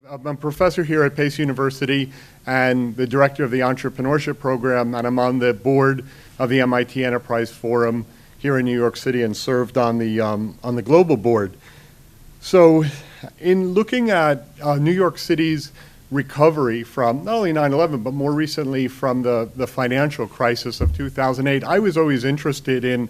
I'm a professor here at Pace University and the director of the Entrepreneurship program, and I'm on the board of the MIT Enterprise Forum here in New York City and served on the global board. So in looking at New York City's recovery from not only 9/11, but more recently from the financial crisis of 2008, I was always interested in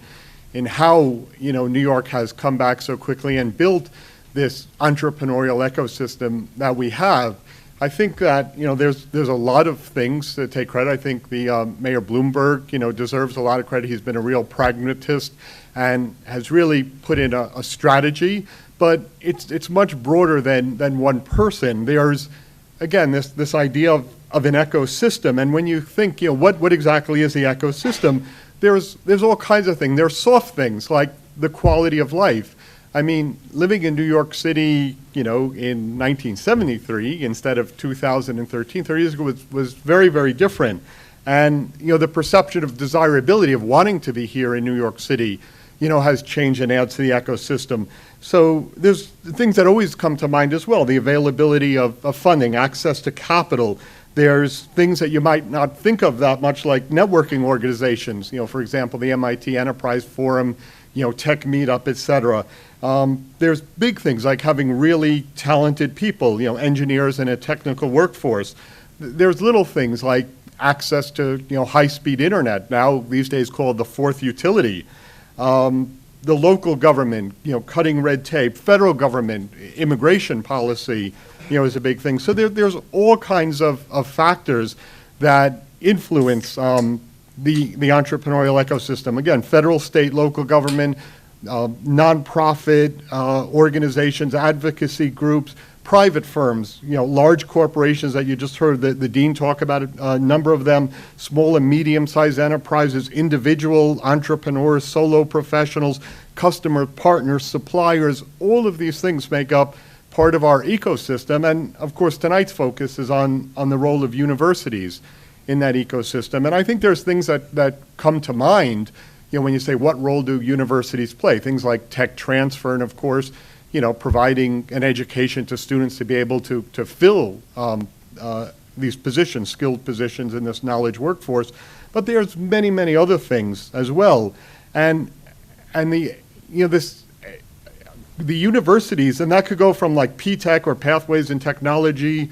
how New York has come back so quickly and built this entrepreneurial ecosystem that we have. I think that there's a lot of things to take credit. I think the Mayor Bloomberg deserves a lot of credit. He's been a real pragmatist and has really put in a strategy, but it's much broader than one person. There's again this idea of an ecosystem, and when you think what exactly is the ecosystem, there's all kinds of things. There's soft things like the quality of life. I mean, living in New York City, in 1973 instead of 2013, 30 years ago was very, very different. And, the perception of desirability of wanting to be here in New York City, has changed and adds to the ecosystem. So there's things that always come to mind as well, the availability of funding, access to capital. There's things that you might not think of that much, like networking organizations, for example, the MIT Enterprise Forum, tech meetup, et cetera. There's big things like having really talented people, engineers and a technical workforce. There's little things like access to, high-speed internet, now these days called the fourth utility. The local government, cutting red tape, federal government, immigration policy, is a big thing. So there's all kinds of factors that influence the entrepreneurial ecosystem. Again, federal, state, local government, nonprofit organizations, advocacy groups, private firms, large corporations that you just heard the dean talk about, a number of them, small and medium-sized enterprises, individual entrepreneurs, solo professionals, customer partners, suppliers, all of these things make up part of our ecosystem. And of course, tonight's focus is on the role of universities in that ecosystem. And I think there's things that come to mind when you say, what role do universities play? Things like tech transfer and, of course, providing an education to students to be able to fill these positions, skilled positions in this knowledge workforce. But there's many, many other things as well. And the universities, and that could go from like P-Tech or Pathways in Technology,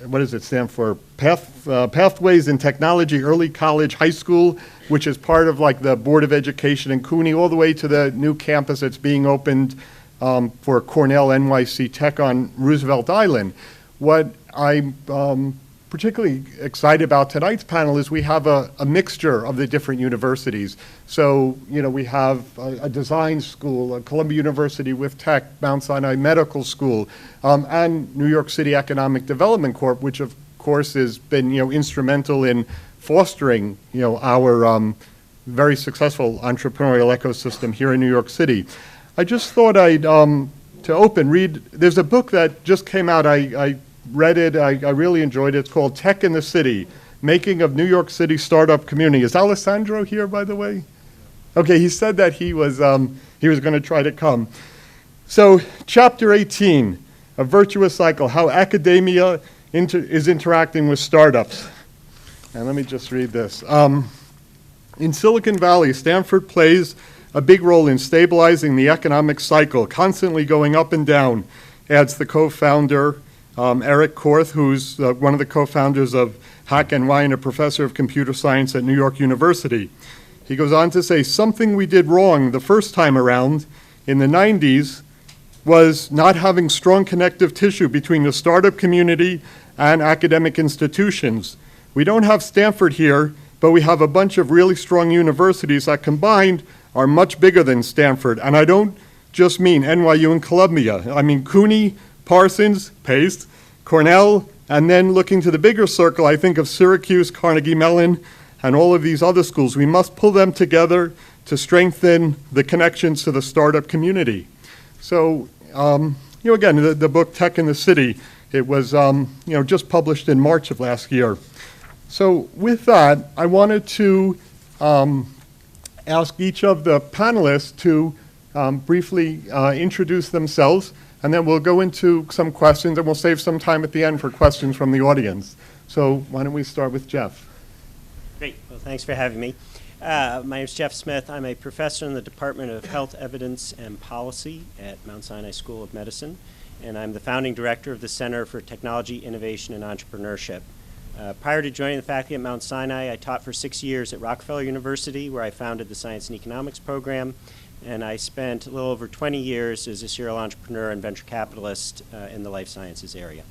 what does it stand for? Pathways in Technology, Early College, High School, which is part of like the Board of Education in CUNY, all the way to the new campus that's being opened for Cornell NYC Tech on Roosevelt Island. What I'm particularly excited about tonight's panel is we have a mixture of the different universities. So, we have a design school, a Columbia University with tech, Mount Sinai Medical School, and New York City Economic Development Corp, which of course has been, instrumental in fostering, our very successful entrepreneurial ecosystem here in New York City. I just thought I'd, to open, read, there's a book that just came out, I read it, I really enjoyed it. It's called Tech in the City, Making of New York City Startup Community. Is Alessandro here, by the way? Okay, he said that he was going to try to come. So, Chapter 18, A Virtuous Cycle, How Academia is Interacting with Startups. And let me just read this. In Silicon Valley, Stanford plays a big role in stabilizing the economic cycle, constantly going up and down, adds the co-founder, Eric Korth, who's one of the co-founders of Hack NY and a professor of computer science at New York University. He goes on to say, something we did wrong the first time around in the 90s was not having strong connective tissue between the startup community and academic institutions. We don't have Stanford here, but we have a bunch of really strong universities that combined are much bigger than Stanford. And I don't just mean NYU and Columbia. I mean CUNY, Parsons, Pace, Cornell, and then looking to the bigger circle, I think of Syracuse, Carnegie Mellon, and all of these other schools. We must pull them together to strengthen the connections to the startup community. So, again, the book Tech in the City, it was, just published in March of last year. So with that, I wanted to ask each of the panelists to briefly introduce themselves and then we'll go into some questions, and we'll save some time at the end for questions from the audience. So why don't we start with Jeff? Great. Well, thanks for having me. My name is Jeff Smith. I'm a professor in the Department of Health Evidence and Policy at Mount Sinai School of Medicine, and I'm the founding director of the Center for Technology, Innovation, and Entrepreneurship. Prior to joining the faculty at Mount Sinai, I taught for 6 years at Rockefeller University, where I founded the Science and Economics program, and I spent a little over 20 years as a serial entrepreneur and venture capitalist in the life sciences area.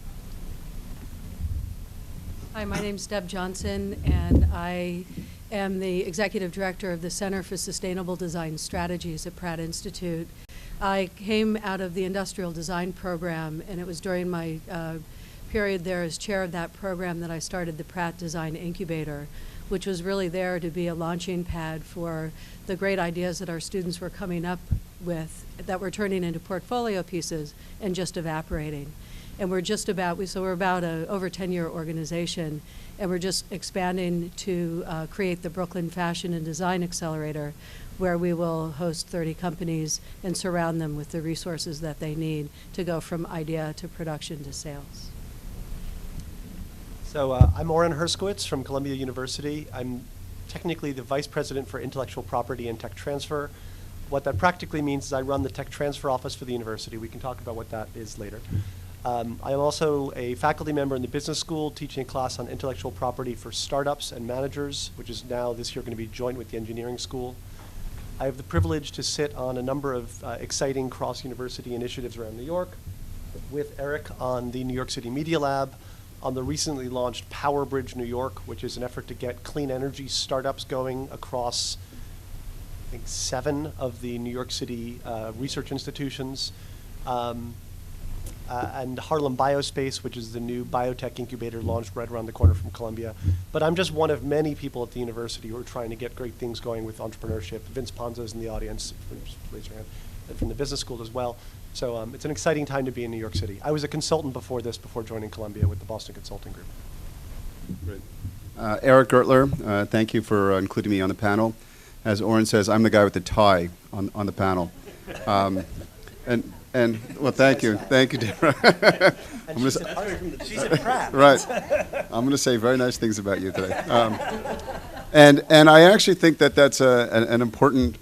Hi, my name's Deb Johnson, and I am the executive director of the Center for Sustainable Design Strategies at Pratt Institute. I came out of the industrial design program, and it was during my period there as chair of that program that I started the Pratt Design Incubator, which was really there to be a launching pad for the great ideas that our students were coming up with that were turning into portfolio pieces and just evaporating. And we're just about, so we're about a over 10-year organization, and we're just expanding to create the Brooklyn Fashion and Design Accelerator, where we will host 30 companies and surround them with the resources that they need to go from idea to production to sales. So I'm Orin Herskowitz from Columbia University. I'm technically the vice president for intellectual property and tech transfer. What that practically means is I run the tech transfer office for the university. We can talk about what that is later. I am also a faculty member in the business school, teaching a class on intellectual property for startups and managers, which is now this year going to be joint with the engineering school. I have the privilege to sit on a number of exciting cross-university initiatives around New York, with Eric on the New York City Media Lab, on the recently launched PowerBridge New York, which is an effort to get clean energy startups going across, I think, 7 of the New York City research institutions. And Harlem Biospace, which is the new biotech incubator launched right around the corner from Columbia. But I'm just one of many people at the university who are trying to get great things going with entrepreneurship. Vince Ponzo's in the audience, just raise your hand, and from the business school as well. So it's an exciting time to be in New York City. I was a consultant before joining Columbia with the Boston Consulting Group. Great. Eric Gertler, thank you for including me on the panel. As Orin says, I'm the guy with the tie on the panel. And well, thank you, Deborah. She's at Pratt. Right. I'm going to say very nice things about you today. And I actually think that that's an important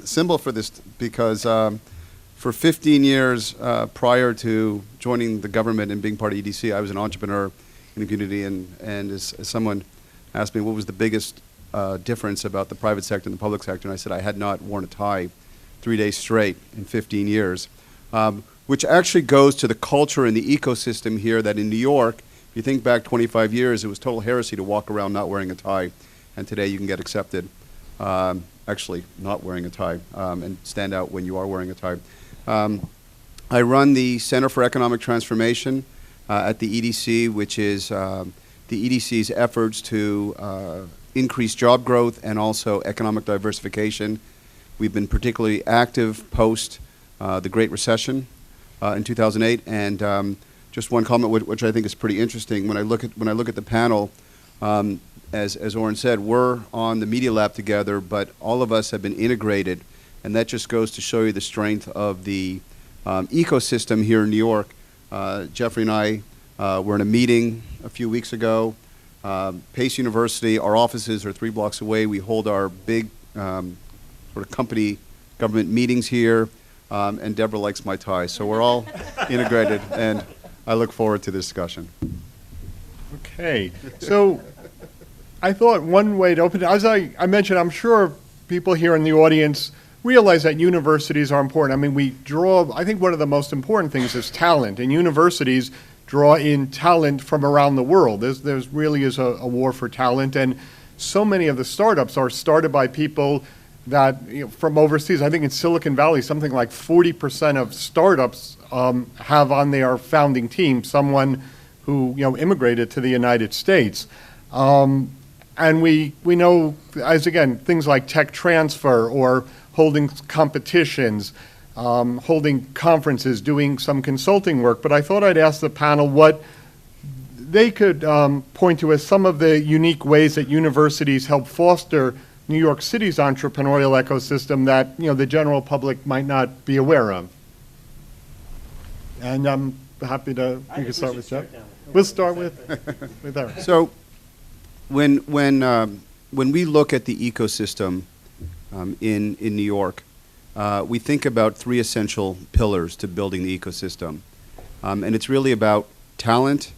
symbol for this, because for 15 years prior to joining the government and being part of EDC, I was an entrepreneur in the community, and as someone asked me what was the biggest difference about the private sector and the public sector, and I said I had not worn a tie 3 days straight in 15 years. Which actually goes to the culture and the ecosystem here, that in New York, if you think back 25 years, it was total heresy to walk around not wearing a tie. And today you can get accepted actually not wearing a tie and stand out when you are wearing a tie. I run the Center for Economic Transformation at the EDC, which is the EDC's efforts to increase job growth and also economic diversification. We've been particularly active post the Great Recession in 2008, and just one comment which I think is pretty interesting. When I look at the panel, as Orin said, we're on the Media Lab together, but all of us have been integrated, and that just goes to show you the strength of the ecosystem here in New York. Geoffrey and I were in a meeting a few weeks ago. Pace University, our offices are 3 blocks away. We hold our big sort of government meetings here. And Deborah likes my tie, so we're all integrated, and I look forward to the discussion. Okay, so I thought one way to open it, as I mentioned, I'm sure people here in the audience realize that universities are important. I mean, I think one of the most important things is talent, and universities draw in talent from around the world. There's really is a war for talent, and so many of the startups are started by people that, from overseas. I think in Silicon Valley, something like 40% of startups have on their founding team someone who immigrated to the United States. And we know, as again, things like tech transfer or holding competitions, holding conferences, doing some consulting work. But I thought I'd ask the panel what they could point to as some of the unique ways that universities help foster New York City's entrepreneurial ecosystem that the general public might not be aware of. And I'm happy to, I you can think start we with should Jeff. start now. We'll start with Eric. So when we look at the ecosystem in New York, we think about three essential pillars to building the ecosystem. And it's really about talent,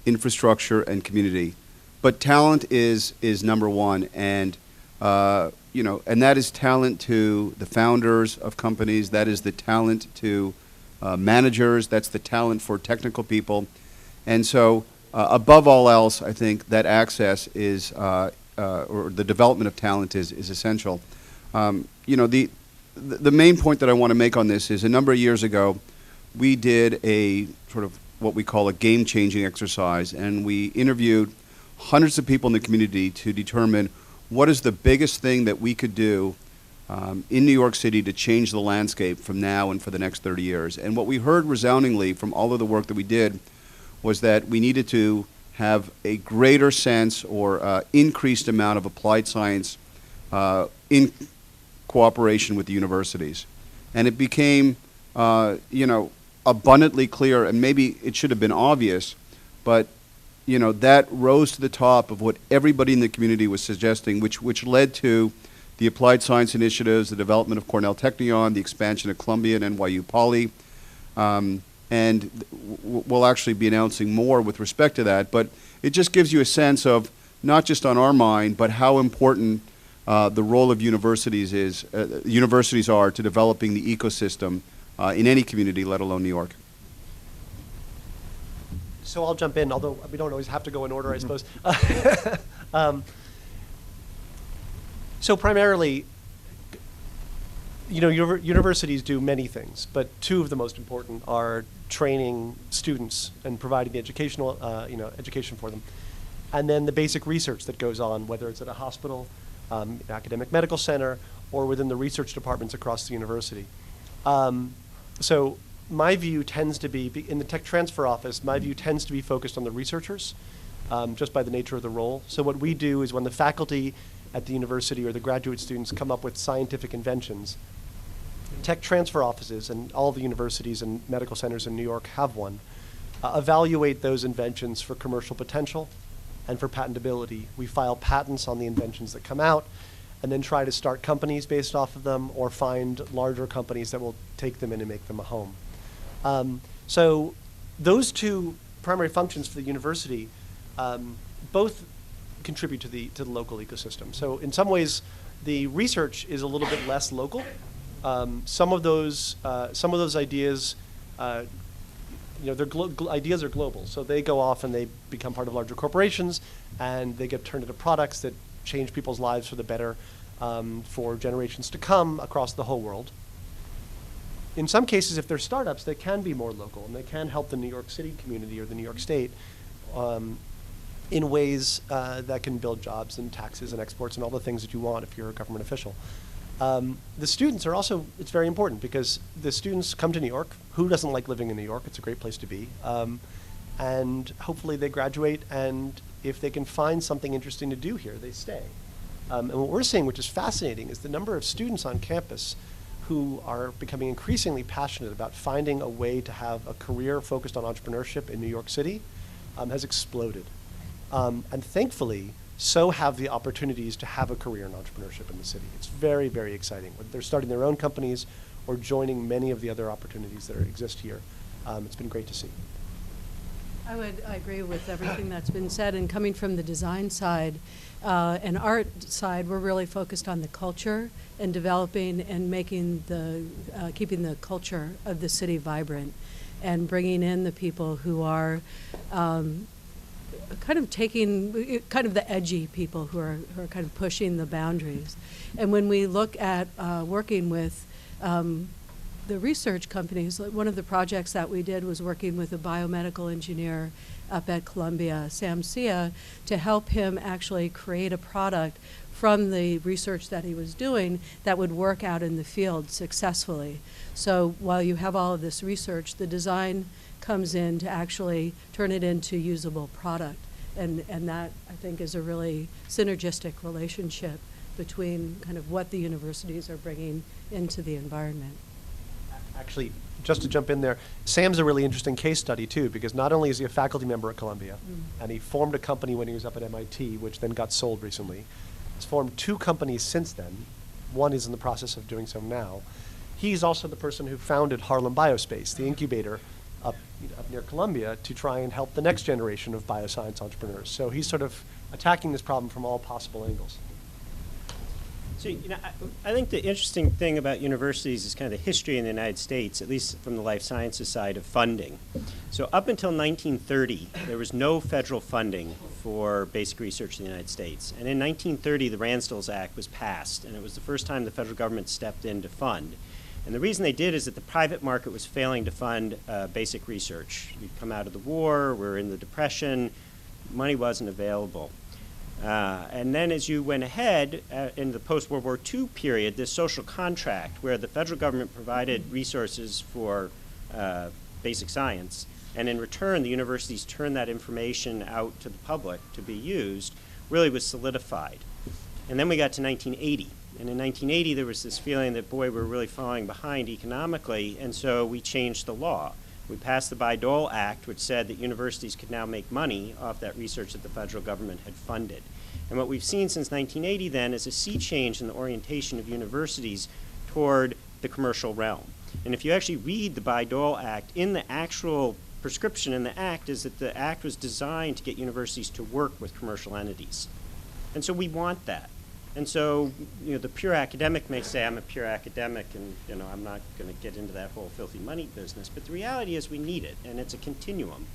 infrastructure, and community. But talent is number one, and and that is talent to the founders of companies. That is the talent to managers. That's the talent for technical people. And so, above all else, I think that access is, or the development of talent is essential. The main point that I want to make on this is a number of years ago, we did a sort of what we call a game-changing exercise, and we interviewed hundreds of people in the community to determine what is the biggest thing that we could do in New York City to change the landscape from now and for the next 30 years. And what we heard resoundingly from all of the work that we did was that we needed to have a greater sense or increased amount of applied science in cooperation with the universities. And it became, abundantly clear, and maybe it should have been obvious, but that rose to the top of what everybody in the community was suggesting, which led to the applied science initiatives, the development of Cornell Technion, the expansion of Columbia and NYU Poly, and we'll actually be announcing more with respect to that. But it just gives you a sense of not just on our mind, but how important the role of universities are to developing the ecosystem in any community, let alone New York. So I'll jump in, although we don't always have to go in order, I suppose. So primarily, universities do many things, but two of the most important are training students and providing the educational, education for them, and then the basic research that goes on, whether it's at a hospital, academic medical center, or within the research departments across the university. So my view tends to be, in the tech transfer office, my view tends to be focused on the researchers, just by the nature of the role. So what we do is when the faculty at the university or the graduate students come up with scientific inventions, tech transfer offices, and all the universities and medical centers in New York have one, evaluate those inventions for commercial potential and for patentability. We file patents on the inventions that come out, and then try to start companies based off of them, or find larger companies that will take them in and make them a home. So those two primary functions for the university both contribute to the local ecosystem. So in some ways, the research is a little bit less local. Some of those ideas, ideas are global. So they go off and they become part of larger corporations, and they get turned into products that change people's lives for the better for generations to come across the whole world. In some cases, if they're startups, they can be more local, and they can help the New York City community or the New York State in ways that can build jobs and taxes and exports and all the things that you want if you're a government official. The students are also, it's very important, because the students come to New York. Who doesn't like living in New York? It's a great place to be. And hopefully they graduate, and if they can find something interesting to do here, they stay. And what we're seeing, which is fascinating, is the number of students on campus who are becoming increasingly passionate about finding a way to have a career focused on entrepreneurship in New York City has exploded. And thankfully, so have the opportunities to have a career in entrepreneurship in the city. It's very, very exciting. Whether they're starting their own companies or joining many of the other opportunities that exist here. It's been great to see. I agree with everything that's been said, and coming from the design side and art side, we're really focused on the culture and developing and making keeping the culture of the city vibrant, and bringing in the people who are kind of taking the edgy people who are kind of pushing the boundaries. And when we look at working with the research companies, one of the projects that we did was working with a biomedical engineer up at Columbia, Sam Sia, to help him actually create a product from the research that he was doing that would work out in the field successfully. So while you have all of this research, the design comes in to actually turn it into usable product. And that, I think, is a really synergistic relationship between kind of what the universities are bringing into the environment. Actually, just to jump in there, Sam's a really interesting case study too, because not only is he a faculty member at Columbia, and he formed a company when he was up at MIT, which then got sold recently. He's formed 2 companies since then. One is in the process of doing so now. He's also the person who founded Harlem Biospace, the incubator up near Columbia, to try and help the next generation of bioscience entrepreneurs. So he's sort of attacking this problem from all possible angles. So, I think the interesting thing about universities is kind of the history in the United States, at least from the life sciences side, of funding. So up until 1930, there was no federal funding for basic research in the United States. And in 1930, the Ransdell's Act was passed, and it was the first time the federal government stepped in to fund. And the reason they did is that the private market was failing to fund basic research. We'd come out of the war, we're in the Depression, money wasn't available. And then as you went ahead in the post-World War II period, this social contract where the federal government provided resources for basic science, and in return the universities turned that information out to the public to be used, really was solidified. And then we got to 1980. And in 1980 there was this feeling that, boy, we're really falling behind economically, and so we changed the law. We passed the Bayh-Dole Act, which said that universities could now make money off that research that the federal government had funded. And what we've seen since 1980 then is a sea change in the orientation of universities toward the commercial realm. And if you actually read the Bayh-Dole Act, in the actual prescription in the act is that the act was designed to get universities to work with commercial entities. And so we want that. And so, the pure academic may say, I'm a pure academic and, I'm not going to get into that whole filthy money business. But the reality is we need it, and it's a continuum.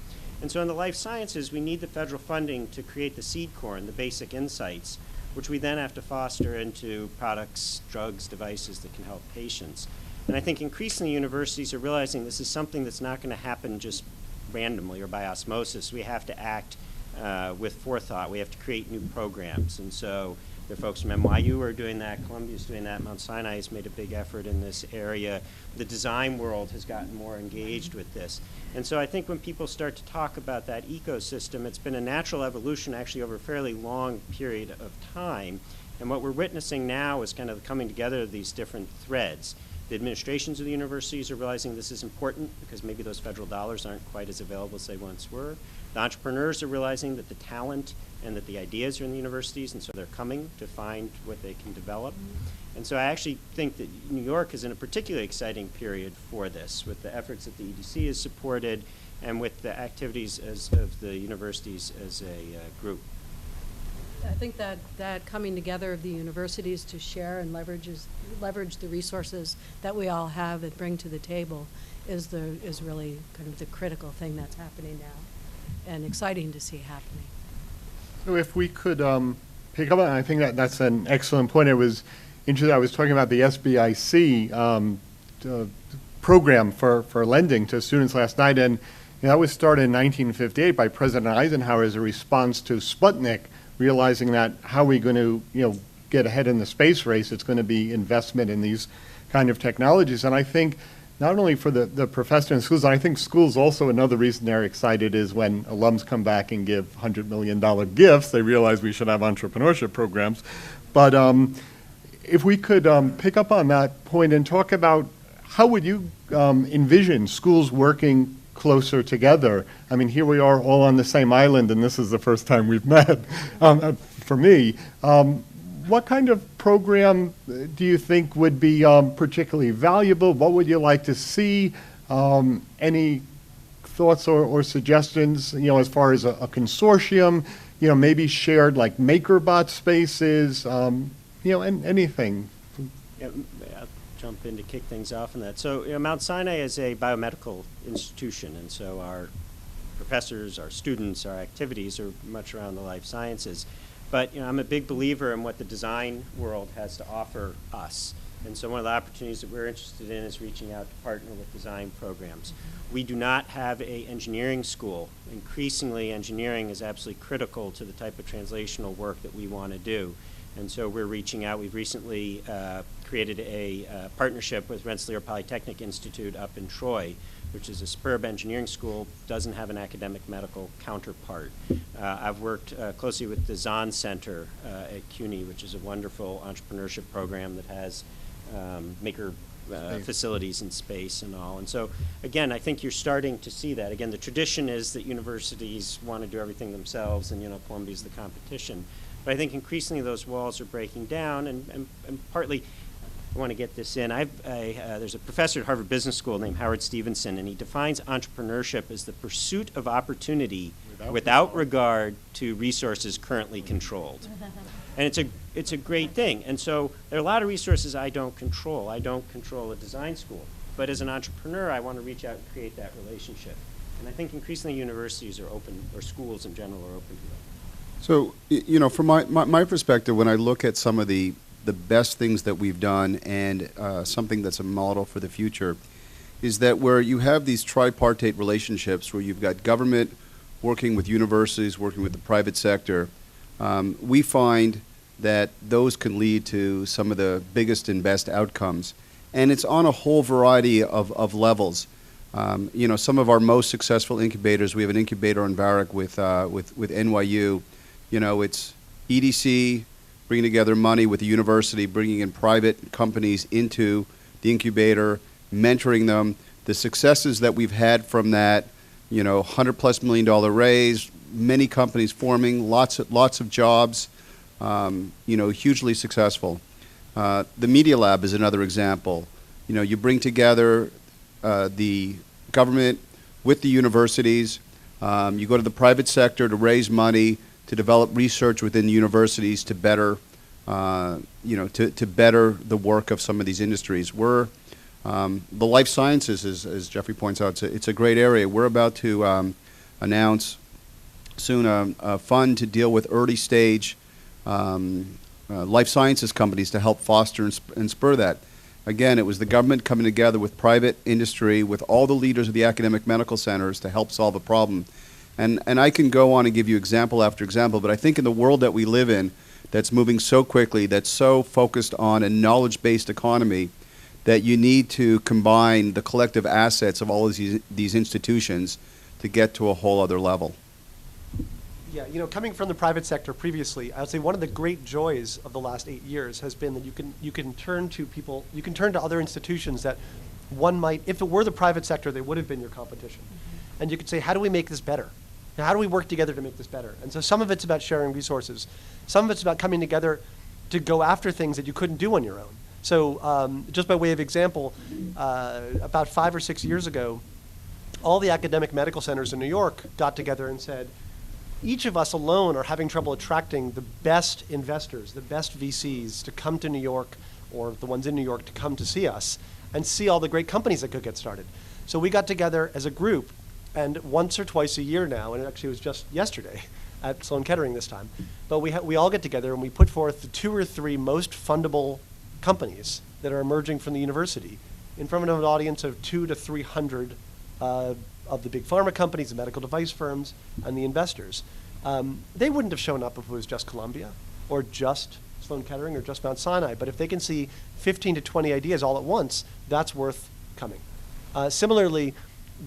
And so in the life sciences, we need the federal funding to create the seed corn, the basic insights, which we then have to foster into products, drugs, devices that can help patients. And I think increasingly universities are realizing this is something that's not going to happen just randomly or by osmosis. We have to act with forethought. We have to create new programs. And so there are folks from NYU who are doing that. Columbia's doing that. Mount Sinai has made a big effort in this area. The design world has gotten more engaged with this. And so I think when people start to talk about that ecosystem, it's been a natural evolution actually over a fairly long period of time. And what we're witnessing now is kind of the coming together of these different threads. The administrations of the universities are realizing this is important because maybe those federal dollars aren't quite as available as they once were. The entrepreneurs are realizing that the talent and that the ideas are in the universities, and so they're coming to find what they can develop. And so I actually think that New York is in a particularly exciting period for this, with the efforts that the EDC has supported and with the activities of the universities as a group. I think that coming together of the universities to share and leverage the resources that we all have and bring to the table is really kind of the critical thing that's happening now, and exciting to see happening. So if we could pick up on, I think that's an excellent point. It was interesting. I was talking about the SBIC program for lending to students last night, and that was started in 1958 by President Eisenhower as a response to Sputnik, realizing that how are we going to get ahead in the space race? It's going to be investment in these kind of technologies. And I think not only for the professor in schools, I think schools also, another reason they're excited is when alums come back and give $100 million gifts, they realize we should have entrepreneurship programs. But if we could pick up on that point and talk about how would you envision schools working closer together? I mean, here we are all on the same island, and this is the first time we've met for me. What kind of program do you think would be particularly valuable? What would you like to see? Any thoughts or suggestions, as far as a consortium, maybe shared like MakerBot spaces, and anything? Yeah, I'll jump in to kick things off on that. So Mount Sinai is a biomedical institution, and so our professors, our students, our activities are much around the life sciences. But I'm a big believer in what the design world has to offer us. And so one of the opportunities that we're interested in is reaching out to partner with design programs. We do not have an engineering school. Increasingly, engineering is absolutely critical to the type of translational work that we want to do. And so we're reaching out. We've recently created a partnership with Rensselaer Polytechnic Institute up in Troy, which is a superb engineering school, doesn't have an academic medical counterpart. I've worked closely with the Zahn Center at CUNY, which is a wonderful entrepreneurship program that has maker facilities and space and all. And so, again, I think you're starting to see that. Again, the tradition is that universities want to do everything themselves, and Columbia's the competition. But I think increasingly those walls are breaking down, and partly, I want to get this in. There's a professor at Harvard Business School named Howard Stevenson, and he defines entrepreneurship as the pursuit of opportunity without regard to resources currently controlled. And it's a great thing. And so there are a lot of resources I don't control. I don't control a design school. But as an entrepreneur, I want to reach out and create that relationship. And I think increasingly universities are open, or schools in general are open to that. So, from my perspective, when I look at some of the best things that we've done and something that's a model for the future, is that where you have these tripartite relationships where you've got government working with universities, working with the private sector, we find that those can lead to some of the biggest and best outcomes. And it's on a whole variety of levels. Some of our most successful incubators, we have an incubator in Varick with NYU. It's EDC, bringing together money with the university, bringing in private companies into the incubator, mentoring them. The successes that we've had from that, $100+ million raise, many companies forming, lots of jobs, hugely successful. The Media Lab is another example. You bring together the government with the universities. You go to the private sector to raise money to develop research within the universities to better, to better the work of some of these industries. The life sciences, as Geoffrey points out, it's a great area. We're about to announce soon a fund to deal with early stage life sciences companies to help foster and spur that. Again, it was the government coming together with private industry, with all the leaders of the academic medical centers to help solve a problem. And I can go on and give you example after example, but I think in the world that we live in, that's moving so quickly, that's so focused on a knowledge-based economy, that you need to combine the collective assets of all of these institutions to get to a whole other level. Yeah, coming from the private sector previously, I would say one of the great joys of the last 8 years has been that you can turn to people, you can turn to other institutions that one might, if it were the private sector, they would have been your competition. And you could say, how do we make this better? Now, how do we work together to make this better? And so some of it's about sharing resources. Some of it's about coming together to go after things that you couldn't do on your own. So just by way of example, about 5 or 6 years ago, all the academic medical centers in New York got together and said, each of us alone are having trouble attracting the best investors, the best VCs to come to New York, or the ones in New York to come to see us and see all the great companies that could get started. So we got together as a group, and once or twice a year now, and it actually was just yesterday at Sloan Kettering this time, but we all get together and we put forth the 2 or 3 most fundable companies that are emerging from the university in front of an audience of 200 to 300 of the big pharma companies, the medical device firms, and the investors. They wouldn't have shown up if it was just Columbia or just Sloan Kettering or just Mount Sinai, but if they can see 15 to 20 ideas all at once, that's worth coming. Similarly,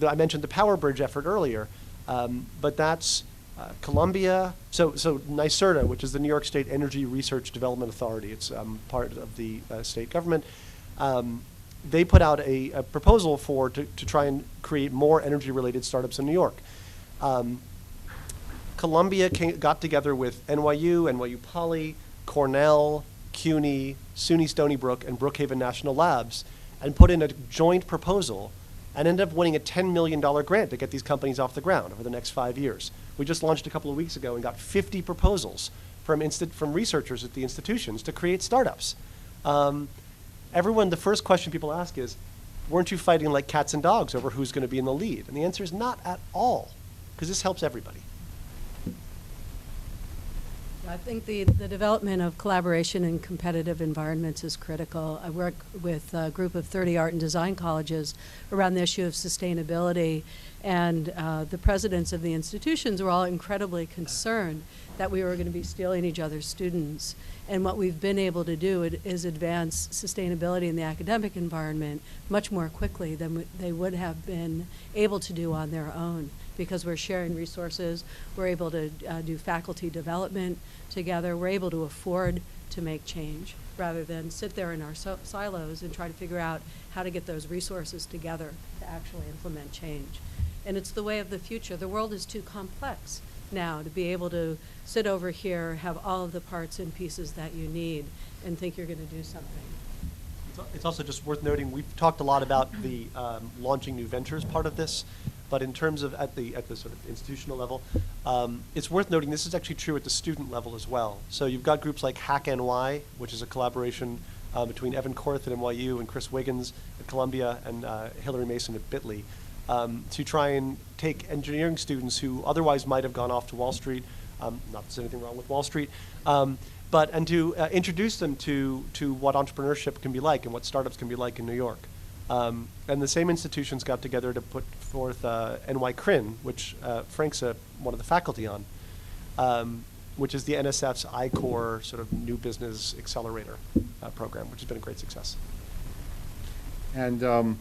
I mentioned the Power Bridge effort earlier, but that's Columbia, so NYSERDA, which is the New York State Energy Research Development Authority, it's part of the state government, they put out a proposal to try and create more energy-related startups in New York. Columbia got together with NYU Poly, Cornell, CUNY, SUNY Stony Brook, and Brookhaven National Labs, and put in a joint proposal and ended up winning a $10 million grant to get these companies off the ground over the next 5 years. We just launched a couple of weeks ago and got 50 proposals from researchers at the institutions to create startups. The first question people ask is, weren't you fighting like cats and dogs over who's going to be in the lead? And the answer is not at all, because this helps everybody. I think the development of collaboration in competitive environments is critical. I work with a group of 30 art and design colleges around the issue of sustainability, and the presidents of the institutions were all incredibly concerned that we were going to be stealing each other's students. And what we've been able to do is advance sustainability in the academic environment much more quickly than they would have been able to do on their own, because we're sharing resources, we're able to do faculty development together, we're able to afford to make change, rather than sit there in our silos and try to figure out how to get those resources together to actually implement change. And it's the way of the future. The world is too complex now to be able to sit over here, have all of the parts and pieces that you need, and think you're going to do something. It's also just worth noting, we've talked a lot about the launching new ventures part of this, but in terms of at the sort of institutional level, it's worth noting this is actually true at the student level as well. So you've got groups like Hack NY, which is a collaboration between Evan Korth at NYU and Chris Wiggins at Columbia and Hillary Mason at Bitly, to try and take engineering students who otherwise might have gone off to Wall Street, not that there's anything wrong with Wall Street, and to introduce them to what entrepreneurship can be like and what startups can be like in New York. And the same institutions got together to put forth NY CRIN, which Frank's one of the faculty on, which is the NSF's I-Core sort of new business accelerator program, which has been a great success. And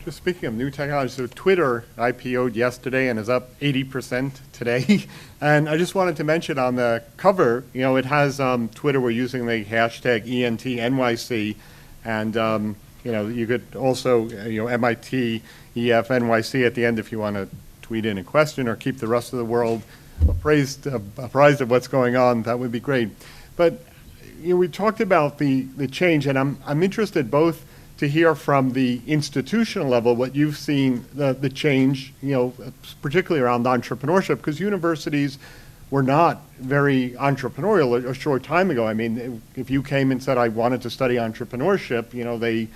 just speaking of new technology, so Twitter IPO'd yesterday and is up 80% today. And I just wanted to mention on the cover, it has Twitter, we're using the hashtag ENTNYC, and you could also, MIT EF NYC at the end if you want to tweet in a question or keep the rest of the world apprised of what's going on. That would be great. But we talked about the change, and I'm interested both to hear from the institutional level what you've seen the change, particularly around entrepreneurship, because universities were not very entrepreneurial a short time ago. I mean, if you came and said I wanted to study entrepreneurship, they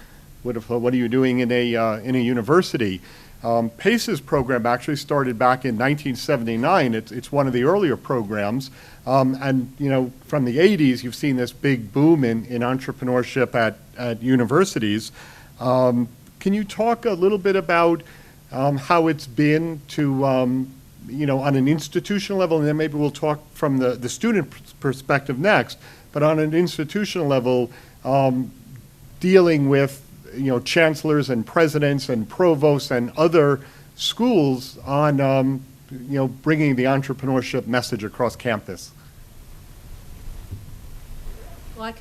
would have thought, what are you doing in a university? PACE's program actually started back in 1979. It's one of the earlier programs. And from the 80s, you've seen this big boom in entrepreneurship at universities. Can you talk a little bit about how it's been to, on an institutional level, and then maybe we'll talk from the student perspective next, but on an institutional level, dealing with chancellors and presidents and provosts and other schools on bringing the entrepreneurship message across campus? Well, I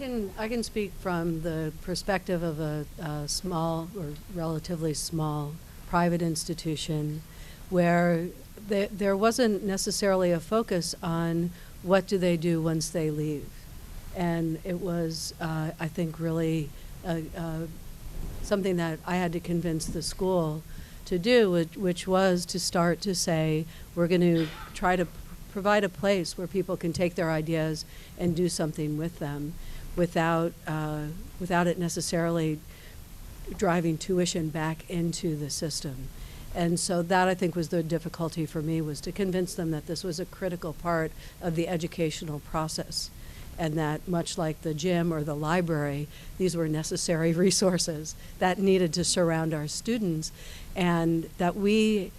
can speak from the perspective of a small or relatively small private institution where there wasn't necessarily a focus on what do they do once they leave. And it was, I think, really something that I had to convince the school to do, which was to start to say, we're going to try to provide a place where people can take their ideas and do something with them without it necessarily driving tuition back into the system. And so that, I think, was the difficulty for me, was to convince them that this was a critical part of the educational process, and that much like the gym or the library, these were necessary resources that needed to surround our students, and that we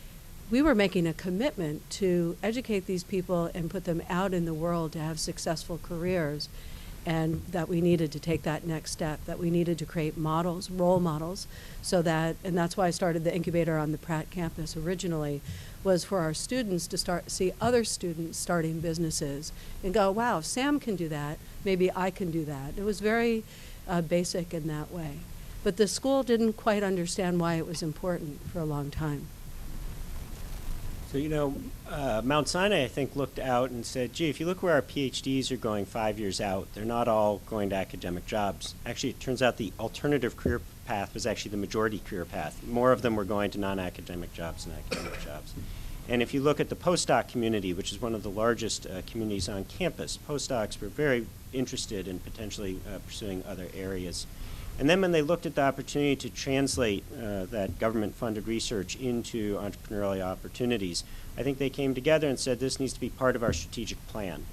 were making a commitment to educate these people and put them out in the world to have successful careers, and that we needed to take that next step, that we needed to create models, role models, and that's why I started the incubator on the Pratt campus originally, was for our students to see other students starting businesses and go, wow, if Sam can do that, maybe I can do that. It was very basic in that way. But the school didn't quite understand why it was important for a long time. So, Mount Sinai, I think, looked out and said, gee, if you look where our PhDs are going 5 years out, they're not all going to academic jobs. Actually, it turns out the alternative career path was actually the majority career path. More of them were going to non-academic jobs than academic jobs. And if you look at the postdoc community, which is one of the largest communities on campus, postdocs were very interested in potentially pursuing other areas. And then when they looked at the opportunity to translate that government-funded research into entrepreneurial opportunities, I think they came together and said this needs to be part of our strategic plan.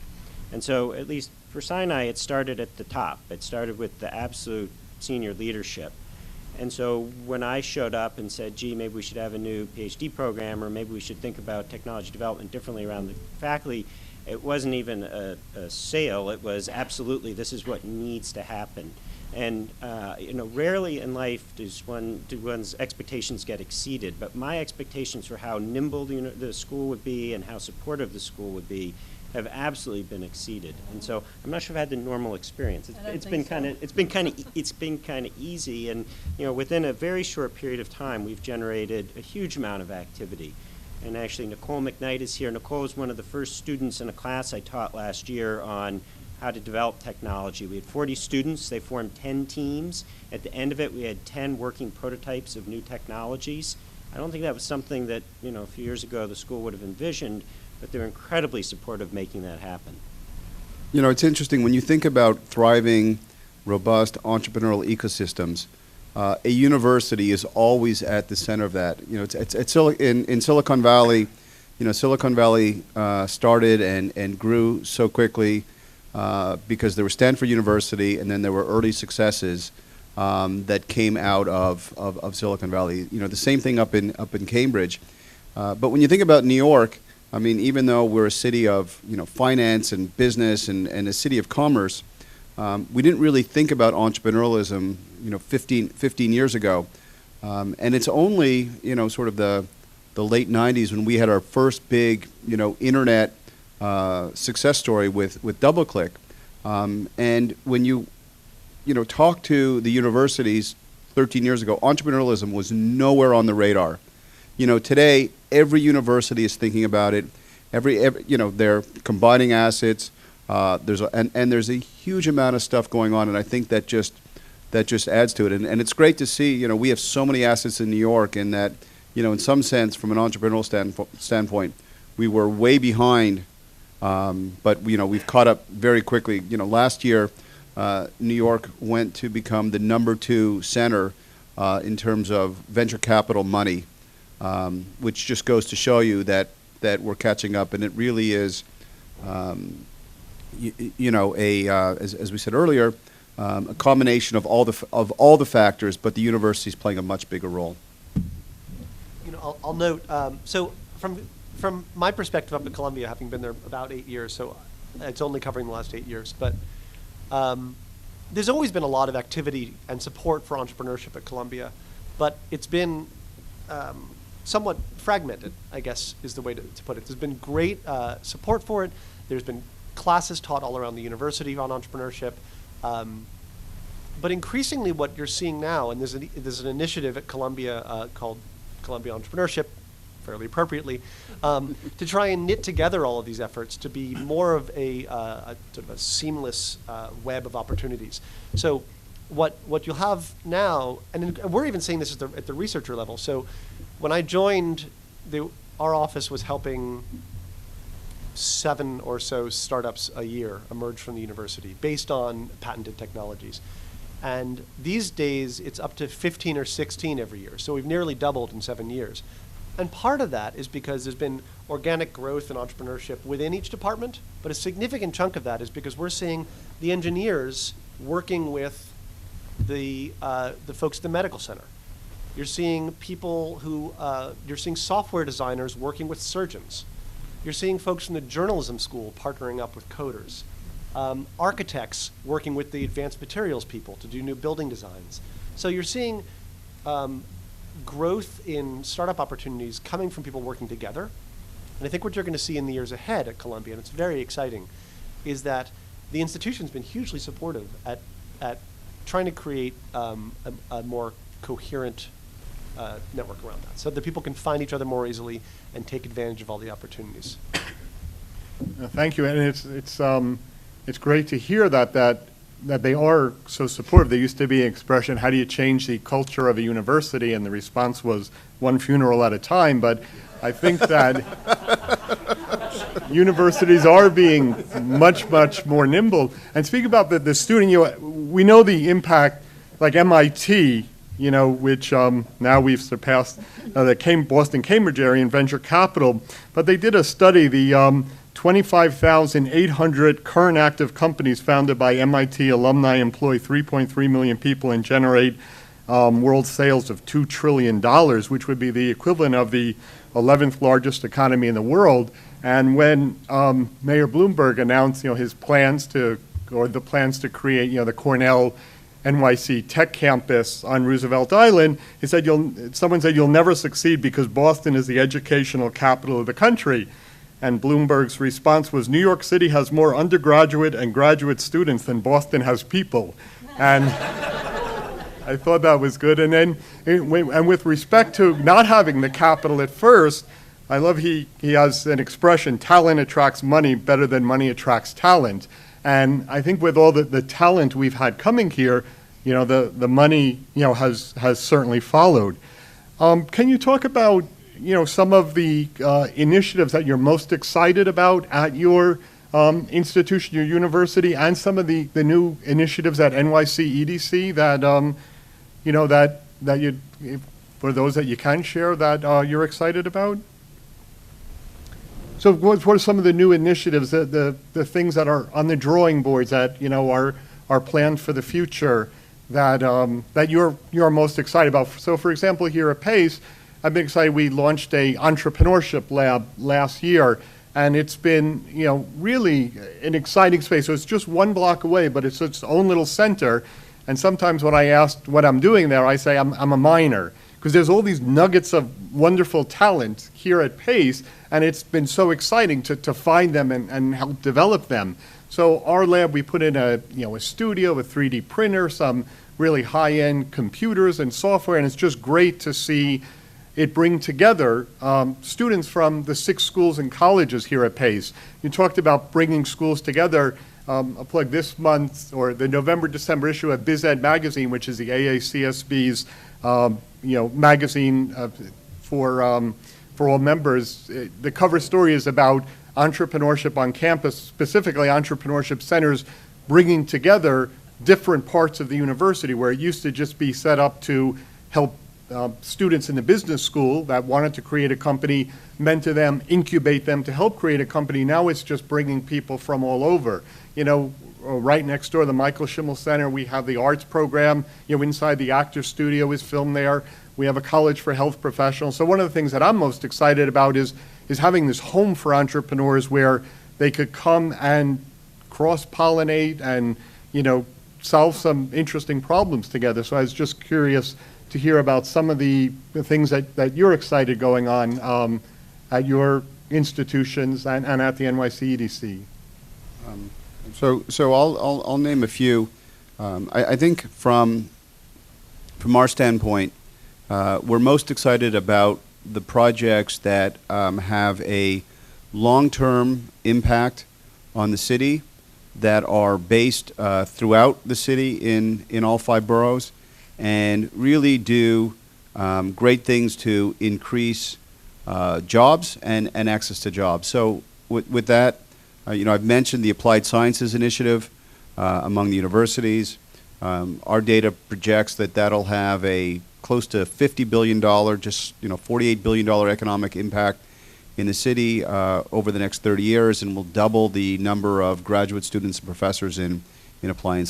And so, at least for Sinai, it started at the top. It started with the absolute senior leadership. And so when I showed up and said, gee, maybe we should have a new PhD program, or maybe we should think about technology development differently around the faculty, it wasn't even a sale. It was absolutely, this is what needs to happen. And rarely in life do one's expectations get exceeded, but my expectations for how nimble the school would be and how supportive the school would be have absolutely been exceeded. And so I'm not sure I've had the normal experience. I don't It's think been so. kind of easy, and within a very short period of time, we've generated a huge amount of activity. And actually, Nicole McKnight is here. Nicole was one of the first students in a class I taught last year on how to develop technology. We had 40 students. They formed 10 teams. At the end of it, we had 10 working prototypes of new technologies. I don't think that was something that, a few years ago the school would have envisioned, but they're incredibly supportive of making that happen. It's interesting when you think about thriving, robust entrepreneurial ecosystems. A university is always at the center of that. In Silicon Valley, Silicon Valley started and grew so quickly because there was Stanford University, and then there were early successes that came out of Silicon Valley. The same thing up in Cambridge. But when you think about New York, I mean, even though we're a city of finance and business and a city of commerce, we didn't really think about entrepreneurialism 15 years ago. And it's only sort of the late 90s when we had our first big internet success story with DoubleClick. And when you talk to the universities 13 years ago, entrepreneurialism was nowhere on the radar. Today every university is thinking about it. They're combining assets. There's a huge amount of stuff going on, and I think that just adds to it. And it's great to see. We have so many assets in New York, and that in some sense, from an entrepreneurial standpoint, we were way behind, but we've caught up very quickly. Last year, New York went to become the #2 center in terms of venture capital money, which just goes to show you that we're catching up, and it really is, as we said earlier, a combination of all the factors, but the university is playing a much bigger role. I'll note. So from my perspective up at Columbia, having been there about 8 years, so it's only covering the last 8 years, but there's always been a lot of activity and support for entrepreneurship at Columbia, but it's been somewhat fragmented, I guess is the way to put it. There's been great support for it. There's been classes taught all around the university on entrepreneurship. But increasingly what you're seeing now, and there's an initiative at Columbia called Columbia Entrepreneurship, fairly appropriately, to try and knit together all of these efforts to be more of a sort of a seamless web of opportunities. So what you'll have now, and we're even seeing this at the researcher level. So when I joined, our office was helping 7 or so startups a year emerge from the university based on patented technologies. And these days, it's up to 15 or 16 every year. So we've nearly doubled in 7 years. And part of that is because there's been organic growth in entrepreneurship within each department, but a significant chunk of that is because we're seeing the engineers working with the folks at the medical center. You're seeing people you're seeing software designers working with surgeons. You're seeing folks from the journalism school partnering up with coders. Architects working with the advanced materials people to do new building designs. So you're seeing growth in startup opportunities coming from people working together. And I think what you're going to see in the years ahead at Columbia, and it's very exciting, is that the institution's been hugely supportive at trying to create a more coherent network around that, so that people can find each other more easily and take advantage of all the opportunities. Thank you, and it's great to hear that they are so supportive. There used to be an expression, how do you change the culture of a university? And the response was one funeral at a time, but I think that universities are being much, much more nimble. And speaking about the student, we know the impact, like MIT, which now we've surpassed the Boston Cambridge area in venture capital, but they did a study, the 25,800 current active companies founded by MIT alumni employ 3.3 million people and generate world sales of $2 trillion, which would be the equivalent of the 11th largest economy in the world. And when Mayor Bloomberg announced, his plans to create, the Cornell NYC Tech Campus on Roosevelt Island, he said, someone said, you'll never succeed because Boston is the educational capital of the country. and Bloomberg's response was, New York City has more undergraduate and graduate students than Boston has people. And I thought that was good. And then, and with respect to not having the capital at first, I love he has an expression, talent attracts money better than money attracts talent. And I think with all the talent we've had coming here, the money, has certainly followed. Can you talk about, some of the initiatives that you're most excited about at your institution, your university, and some of the new initiatives at NYC EDC that, that you, for those that you can share, that you're excited about? So what are some of the new initiatives, the things that are on the drawing boards that, are planned for the future that, that you're most excited about? So for example, here at PACE, I've been excited. We launched a entrepreneurship lab last year, and it's been, really an exciting space. So it's just one block away, but it's its own little center. And sometimes when I ask what I'm doing there, I say I'm a miner, because there's all these nuggets of wonderful talent here at PACE, and it's been so exciting to find them and help develop them. So our lab, we put in a studio, a 3D printer, some really high-end computers and software, and it's just great to see it bring together students from the 6 schools and colleges here at PACE. You talked about bringing schools together. I'll plug this month, or the November-December issue of BizEd magazine, which is the AACSB's magazine for all members. The cover story is about entrepreneurship on campus, specifically entrepreneurship centers bringing together different parts of the university, where it used to just be set up to help students in the business school that wanted to create a company, mentor them, incubate them to help create a company. Now it's just bringing people from all over. Right next door, the Michael Schimmel Center, we have the arts program. Inside the actor studio is filmed there. We have a college for health professionals. So one of the things that I'm most excited about is having this home for entrepreneurs where they could come and cross-pollinate and, solve some interesting problems together. So I was just curious to hear about some of the things that you're excited going on at your institutions and at the NYC EDC. So I'll name a few. I think from our standpoint, we're most excited about the projects that have a long-term impact on the city, that are based throughout the city in all 5 boroughs, and really do great things to increase jobs and access to jobs. So with that, I've mentioned the Applied Sciences Initiative among the universities. Our data projects that that'll have a close to $50 billion, just $48 billion economic impact in the city over the next 30 years, and will double the number of graduate students and professors in applied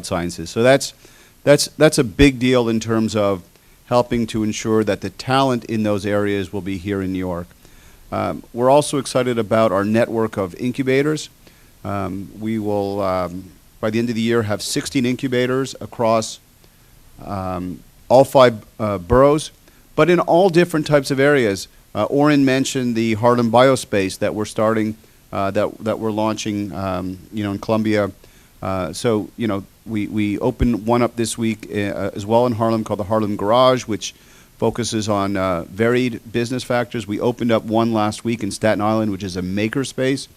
sciences. So that's a big deal in terms of helping to ensure that the talent in those areas will be here in New York. We're also excited about our network of incubators. We will, by the end of the year, have 16 incubators across all 5 boroughs, but in all different types of areas. Orin mentioned the Harlem Biospace that we're starting, that we're launching, in Columbia. So we opened one up this week as well in Harlem called the Harlem Garage, which focuses on varied business factors. We opened up one last week in Staten Island, which is a makerspace.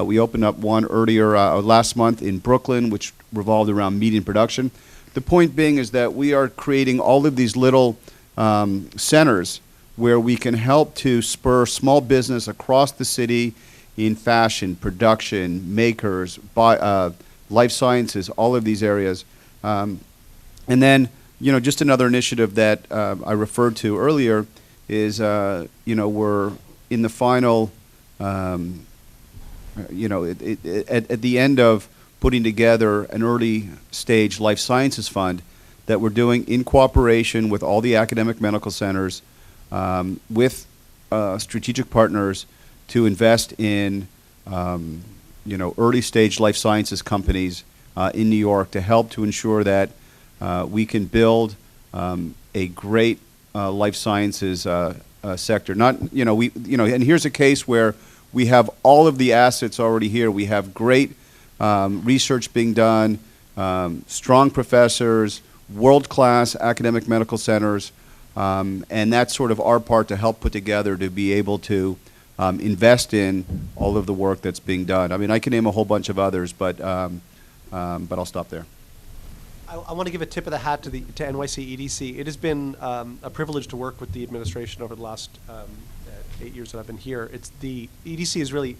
We opened up one earlier last month in Brooklyn, which revolved around media production. The point being is that we are creating all of these little centers where we can help to spur small business across the city in fashion, production, makers, life sciences, all of these areas. And then, just another initiative that I referred to earlier is, we're in the final, at the end of putting together an early stage life sciences fund that we're doing in cooperation with all the academic medical centers, with strategic partners to invest in early stage life sciences companies in New York to help to ensure that we can build a great life sciences sector. And here's a case where we have all of the assets already here. We have great research being done, strong professors, world-class academic medical centers, and that's sort of our part to help put together to be able to invest in all of the work that's being done. I mean, I can name a whole bunch of others, but I'll stop there. I want to give a tip of the hat to NYC EDC. It has been a privilege to work with the administration over the last 8 years that I've been here. The EDC is really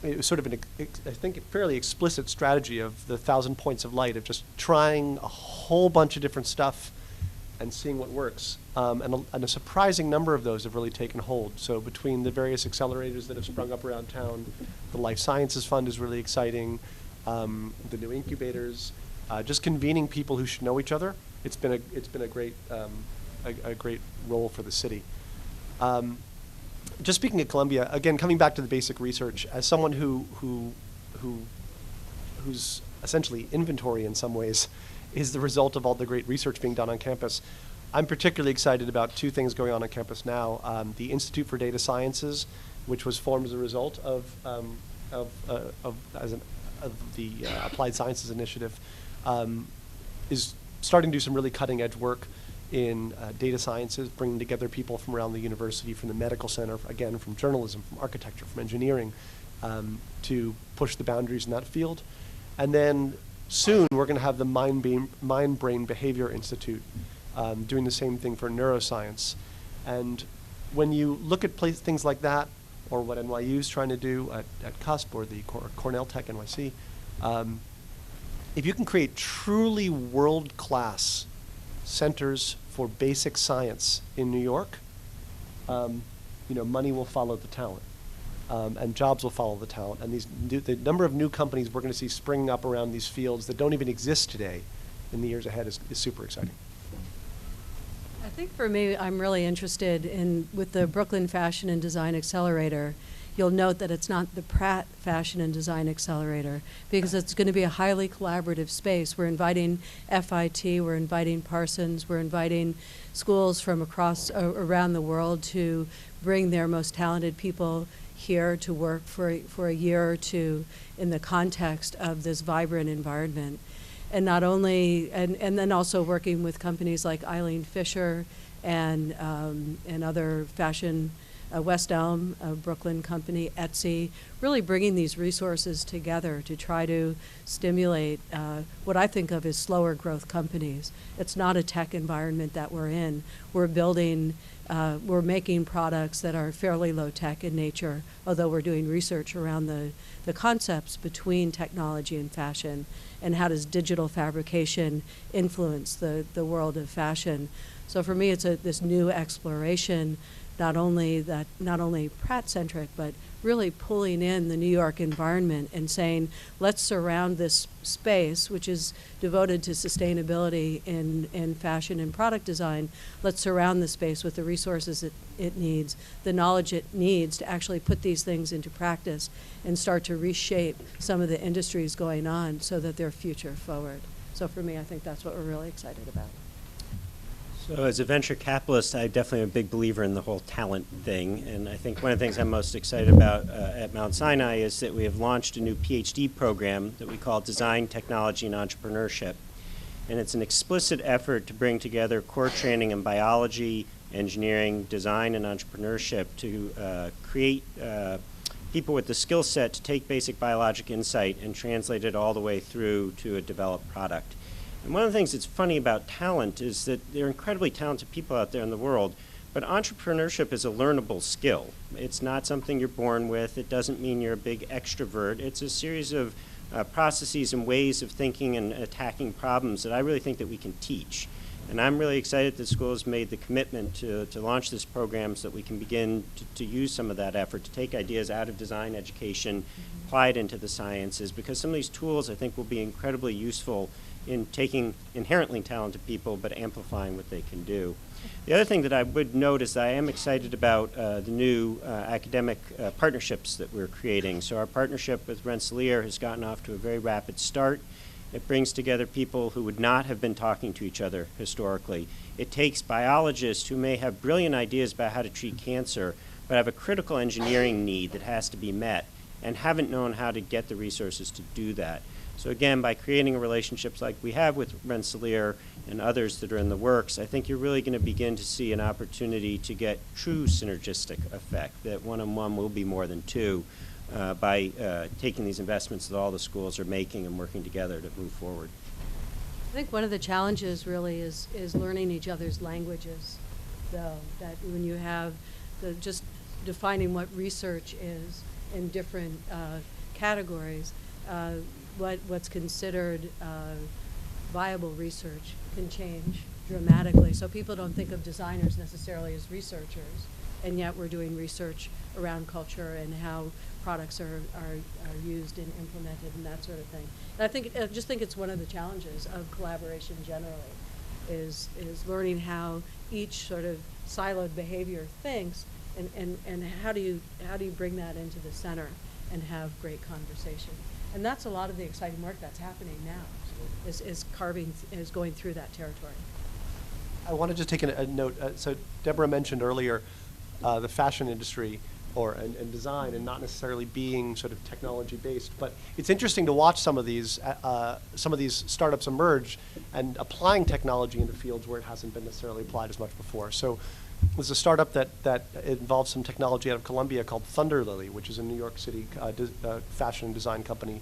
it was sort of I think a fairly explicit strategy of the 1,000 points of light, of just trying a whole bunch of different stuff and seeing what works. And a surprising number of those have really taken hold. So between the various accelerators that have sprung up around town, the Life Sciences Fund is really exciting, the new incubators, just convening people who should know each other. It's been a great role for the city. Just speaking of Columbia, again, coming back to the basic research, as someone whose essentially inventory in some ways is the result of all the great research being done on campus, I'm particularly excited about two things going on campus now. The Institute for Data Sciences, which was formed as a result of the Applied Sciences Initiative, is starting to do some really cutting edge work in data sciences, bringing together people from around the university, from the medical center, again, from journalism, from architecture, from engineering, to push the boundaries in that field. And then soon we're going to have the Mind-Brain Behavior Institute doing the same thing for neuroscience. And when you look at things like that, or what NYU is trying to do at CUSP, or the Cornell Tech NYC, if you can create truly world-class centers for basic science in New York, money will follow the talent, and jobs will follow the talent. And the number of new companies we're going to see springing up around these fields that don't even exist today in the years ahead is super exciting. I think for me, I'm really interested with the Brooklyn Fashion and Design Accelerator. You'll note that it's not the Pratt Fashion and Design Accelerator, because it's going to be a highly collaborative space. We're inviting FIT, we're inviting Parsons, we're inviting schools from around the world to bring their most talented people here to work for a year or two in the context of this vibrant environment. And not only, and then also working with companies like Eileen Fisher and other fashion, West Elm, a Brooklyn company, Etsy, really bringing these resources together to try to stimulate what I think of as slower growth companies. It's not a tech environment that we're in. We're building, we're making products that are fairly low tech in nature, although we're doing research around the concepts between technology and fashion, and how does digital fabrication influence the world of fashion. So for me, it's this new exploration, not only Pratt-centric, but really pulling in the New York environment and saying, let's surround this space, which is devoted to sustainability in fashion and product design. Let's surround the space with the resources it needs, the knowledge it needs to actually put these things into practice and start to reshape some of the industries going on so that they're future forward. So for me, I think that's what we're really excited about. So as a venture capitalist, I definitely am a big believer in the whole talent thing. And I think one of the things I'm most excited about at Mount Sinai is that we have launched a new PhD program that we call Design, Technology, and Entrepreneurship. And it's an explicit effort to bring together core training in biology, engineering, design, and entrepreneurship to create people with the skill set to take basic biologic insight and translate it all the way through to a developed product. And one of the things that's funny about talent is that there are incredibly talented people out there in the world, but entrepreneurship is a learnable skill. It's not something you're born with. It doesn't mean you're a big extrovert. It's a series of processes and ways of thinking and attacking problems that I really think that we can teach. And I'm really excited that the school has made the commitment to launch this program so that we can begin to use some of that effort to take ideas out of design education, apply it into the sciences, because some of these tools I think will be incredibly useful in taking inherently talented people but amplifying what they can do. The other thing that I would note is that I am excited about the new academic partnerships that we're creating. So our partnership with Rensselaer has gotten off to a very rapid start. It brings together people who would not have been talking to each other historically. It takes biologists who may have brilliant ideas about how to treat cancer, but have a critical engineering need that has to be met and haven't known how to get the resources to do that. So again, by creating relationships like we have with Rensselaer and others that are in the works, I think you're really going to begin to see an opportunity to get true synergistic effect, that 1 and 1 will be more than 2 by taking these investments that all the schools are making and working together to move forward. I think one of the challenges really is learning each other's languages, though, that when you have just defining what research is in different categories, what's considered viable research can change dramatically. So people don't think of designers necessarily as researchers, and yet we're doing research around culture and how products are used and implemented and that sort of thing. And I just think it's one of the challenges of collaboration generally, is learning how each sort of siloed behavior thinks, and how do you bring that into the center and have great conversation. And that's a lot of the exciting work that's happening now, is going through that territory. I want to just take a note. So Deborah mentioned earlier the fashion industry and design, and not necessarily being sort of technology based. But it's interesting to watch some of these startups emerge and applying technology into fields where it hasn't been necessarily applied as much before. So there's a startup that involves some technology out of Columbia called Thunder Lily, which is a New York City fashion and design company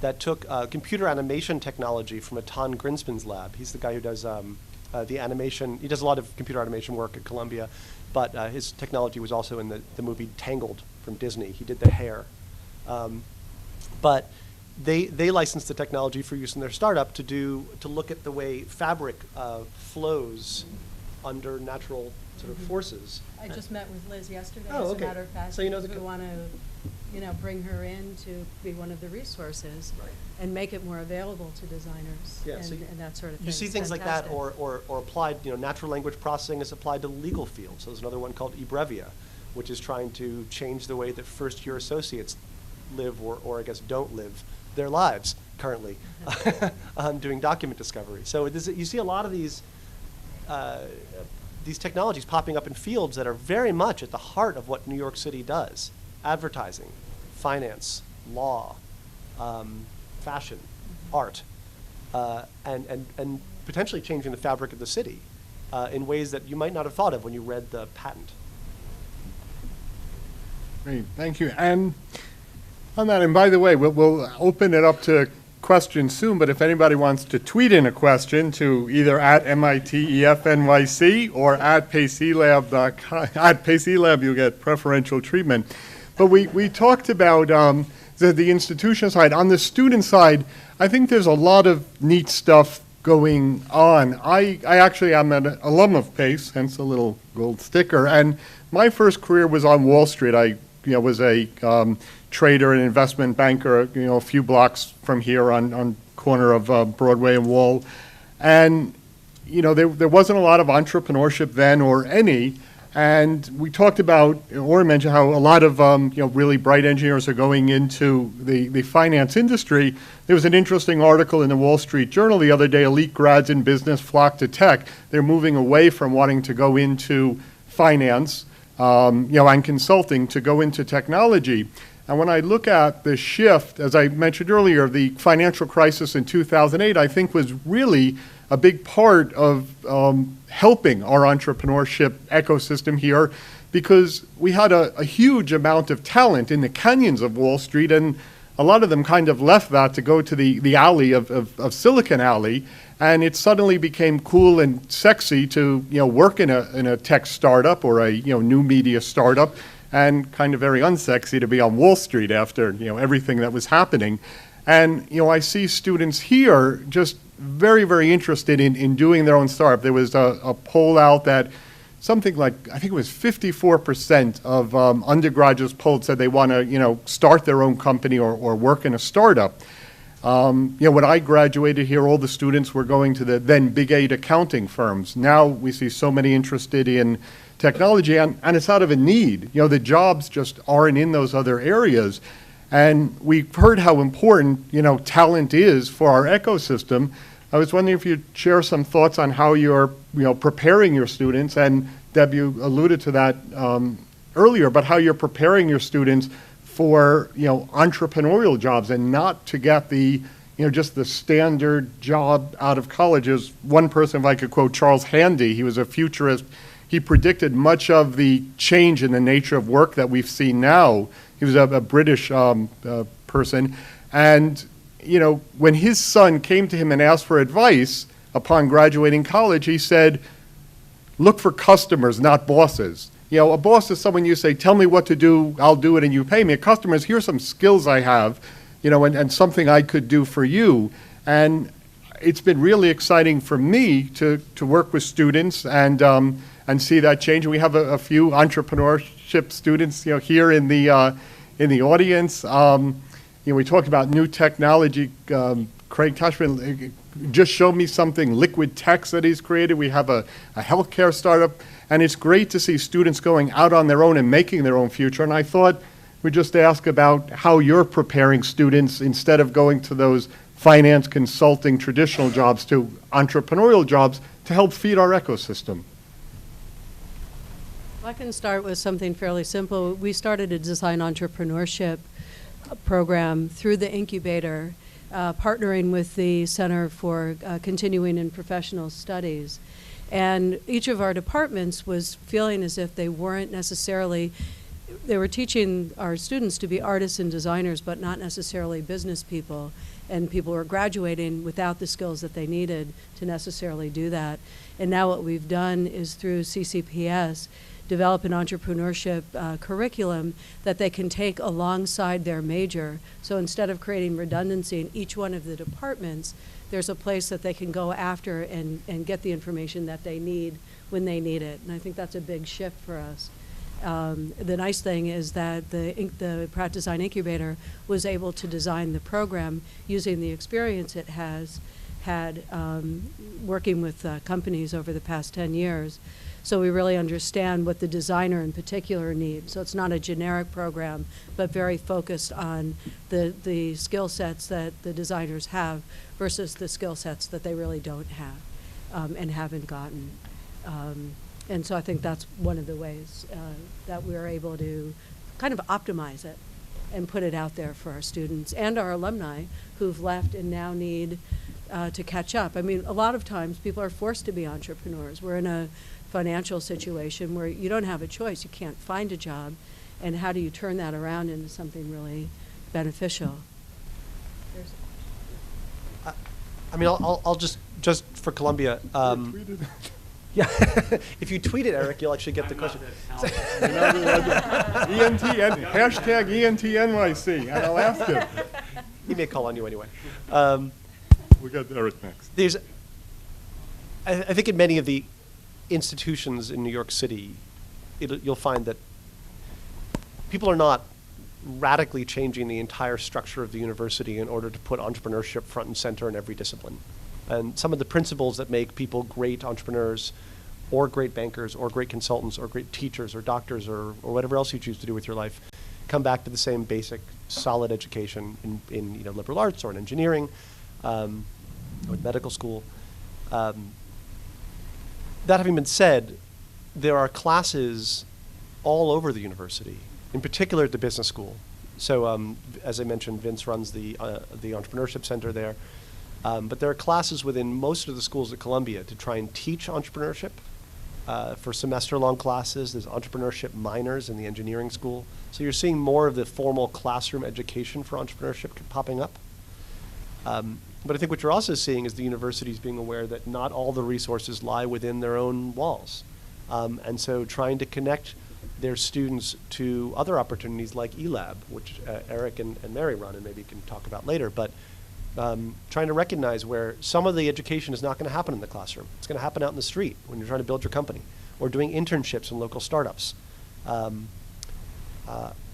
that took computer animation technology from Atan Grinspan's lab. He's the guy who does the animation. He does a lot of computer animation work at Columbia, but his technology was also in the movie Tangled from Disney. He did the hair. But they licensed the technology for use in their startup to look at the way fabric flows under natural sort of forces. I just met with Liz yesterday, Oh, as okay. a matter of fact. So you know we want to, bring her in to be one of the resources, Right. and make it more available to designers, Yeah, so and that sort of thing. You see It's things like that, fantastic. or applied, natural language processing is applied to legal fields. So there's another one called eBrevia, which is trying to change the way that first-year associates live, or I guess don't live their lives currently, doing document discovery. So you see a lot of these technologies popping up in fields that are very much at the heart of what New York City does: advertising, finance, law, fashion, art, and potentially changing the fabric of the city in ways that you might not have thought of when you read the patent. Great, thank you. And on that, and by the way, we'll open it up to questions soon, but if anybody wants to tweet in a question to either at MITEF NYC or at PaceyLab.com, at PaceyLab, you'll get preferential treatment. But we talked about the institution side. On the student side, I think there's a lot of neat stuff going on. I actually am an alum of Pace, hence a little gold sticker, and my first career was on Wall Street. I was a trader and investment banker, a few blocks from here on corner of Broadway and Wall. And, there wasn't a lot of entrepreneurship then, or any. And we talked about, Orin mentioned how a lot of, really bright engineers are going into the finance industry. There was an interesting article in the Wall Street Journal the other day: elite grads in business flock to tech. They're moving away from wanting to go into finance, and consulting, to go into technology. And when I look at the shift, as I mentioned earlier, the financial crisis in 2008, I think was really a big part of helping our entrepreneurship ecosystem here, because we had a huge amount of talent in the canyons of Wall Street, and a lot of them kind of left that to go to the alley of Silicon Alley, and it suddenly became cool and sexy to work in a tech startup or a new media startup, and kind of very unsexy to be on Wall Street after everything that was happening. And I see students here just very, very interested in doing their own startup. There was a poll out that something like, I think it was 54% of undergraduates polled said they want to start their own company or work in a startup. When I graduated here, all the students were going to the then Big 8 accounting firms. Now we see so many interested in technology, and it's out of a need. The jobs just aren't in those other areas. And we've heard how important, talent is for our ecosystem. I was wondering if you'd share some thoughts on how you're, preparing your students. And Deb, you alluded to that earlier about how you're preparing your students for, entrepreneurial jobs and not to get the, just the standard job out of college. As one person, if I could quote Charles Handy, he was a futurist. He predicted much of the change in the nature of work that we've seen now. He was a British person. And, when his son came to him and asked for advice upon graduating college, he said, look for customers, not bosses. A boss is someone you say, tell me what to do, I'll do it, and you pay me. A customer is, here's some skills I have, and something I could do for you. And it's been really exciting for me to work with students and see that change. And we have a few entrepreneurship students, here in the audience. We talked about new technology. Craig Tashman just showed me something, liquid text that he's created. We have a healthcare startup. And it's great to see students going out on their own and making their own future. And I thought we'd just ask about how you're preparing students instead of going to those finance, consulting, traditional jobs to entrepreneurial jobs to help feed our ecosystem. I can start with something fairly simple. We started a design entrepreneurship program through the incubator, partnering with the Center for Continuing and Professional Studies. And each of our departments was feeling as if they weren't necessarily, they were teaching our students to be artists and designers, but not necessarily business people. And people were graduating without the skills that they needed to necessarily do that. And now what we've done is through CCPS, develop an entrepreneurship curriculum that they can take alongside their major. So instead of creating redundancy in each one of the departments, there's a place that they can go after and get the information that they need when they need it. And I think that's a big shift for us. The nice thing is that the Pratt Design Incubator was able to design the program using the experience it has had working with companies over the past 10 years. So we really understand what the designer in particular needs. So it's not a generic program, but very focused on the skill sets that the designers have versus the skill sets that they really don't have and haven't gotten. And so I think that's one of the ways that we're able to kind of optimize it and put it out there for our students and our alumni who've left and now need to catch up. I mean, a lot of times people are forced to be entrepreneurs. We're in a financial situation where you don't have a choice. You can't find a job. And how do you turn that around into something really beneficial? I mean, I'll just for Columbia. Yeah, if you tweet it, Eric, you'll actually get the question. Hashtag ENTNYC, and I'll ask him. He may call on you anyway. We got Eric next. I think in many of the institutions in New York City, you'll find that people are not radically changing the entire structure of the university in order to put entrepreneurship front and center in every discipline. And some of the principles that make people great entrepreneurs or great bankers or great consultants or great teachers or doctors or whatever else you choose to do with your life come back to the same basic solid education in liberal arts or in engineering or in medical school. That having been said, there are classes all over the university, in particular at the business school. So as I mentioned, Vince runs the Entrepreneurship Center there. But there are classes within most of the schools at Columbia to try and teach entrepreneurship. For semester-long classes, there's entrepreneurship minors in the engineering school. So you're seeing more of the formal classroom education for entrepreneurship popping up. But I think what you're also seeing is the universities being aware that not all the resources lie within their own walls. And so trying to connect their students to other opportunities like eLab, which Eric and Mary run, and maybe you can talk about later, but trying to recognize where some of the education is not going to happen in the classroom. It's going to happen out in the street when you're trying to build your company, or doing internships in local startups.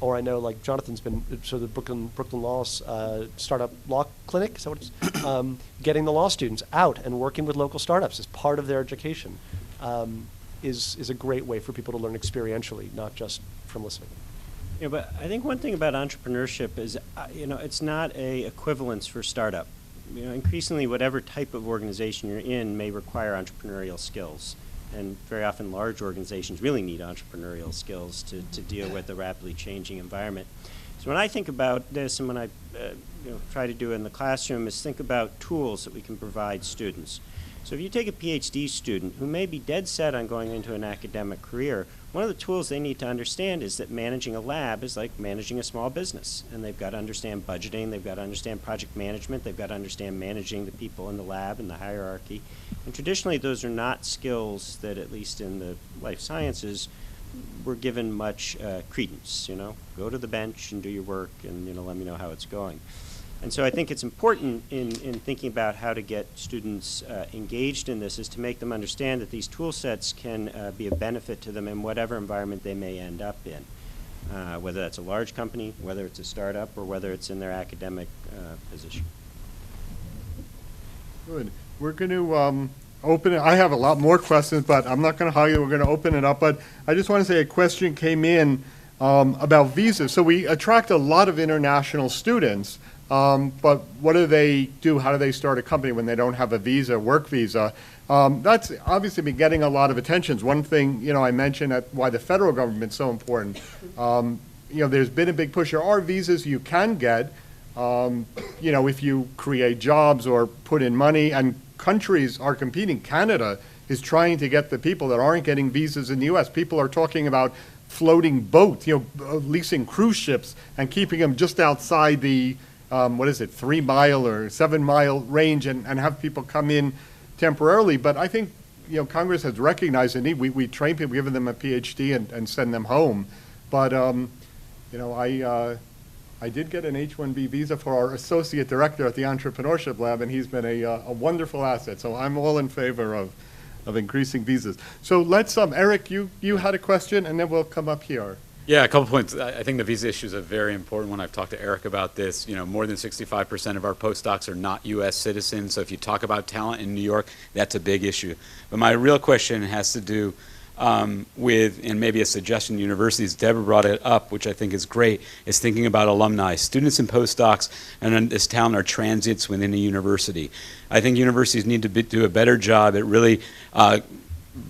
Or I know, like Jonathan's been, so the Brooklyn Law's startup law clinic, is that what it's, getting the law students out and working with local startups as part of their education is a great way for people to learn experientially, not just from listening. Yeah, but I think one thing about entrepreneurship is, it's not a equivalence for startup. Increasingly, whatever type of organization you're in may require entrepreneurial skills. And very often large organizations really need entrepreneurial skills to deal with the rapidly changing environment. So when I think about this, and when I try to do it in the classroom, is think about tools that we can provide students. So if you take a PhD student who may be dead set on going into an academic career, one of the tools they need to understand is that managing a lab is like managing a small business. And they've got to understand budgeting, they've got to understand project management, they've got to understand managing the people in the lab and the hierarchy. And traditionally, those are not skills that, at least in the life sciences, were given much credence. Go to the bench and do your work and let me know how it's going. And so I think it's important in thinking about how to get students engaged in this is to make them understand that these tool sets can be a benefit to them in whatever environment they may end up in, whether that's a large company, whether it's a startup, or whether it's in their academic position. Good. We're going to open it. I have a lot more questions, but I'm not going to hog you. We're going to open it up. But I just want to say a question came in about visas. So we attract a lot of international students. But what do they do? How do they start a company when they don't have a visa, work visa? That's obviously been getting a lot of attention. One thing, I mentioned at why the federal government's so important. There's been a big push. There are visas you can get, if you create jobs or put in money, and countries are competing. Canada is trying to get the people that aren't getting visas in the U.S. People are talking about floating boats, leasing cruise ships and keeping them just outside the 3-mile or 7-mile range and have people come in temporarily. But I think, Congress has recognized the need. We train people, give them a PhD and send them home. But, I did get an H-1B visa for our associate director at the Entrepreneurship Lab, and he's been a wonderful asset. So I'm all in favor of increasing visas. So let's, Eric, you had a question, and then we'll come up here. Yeah, a couple points. I think the visa issue is a very important one. I've talked to Eric about this. More than 65% of our postdocs are not U.S. citizens. So if you talk about talent in New York, that's a big issue. But my real question has to do with, and maybe a suggestion to universities, Deborah brought it up, which I think is great, is thinking about alumni. Students and postdocs in this town are transients within a university. I think universities need to do a better job at really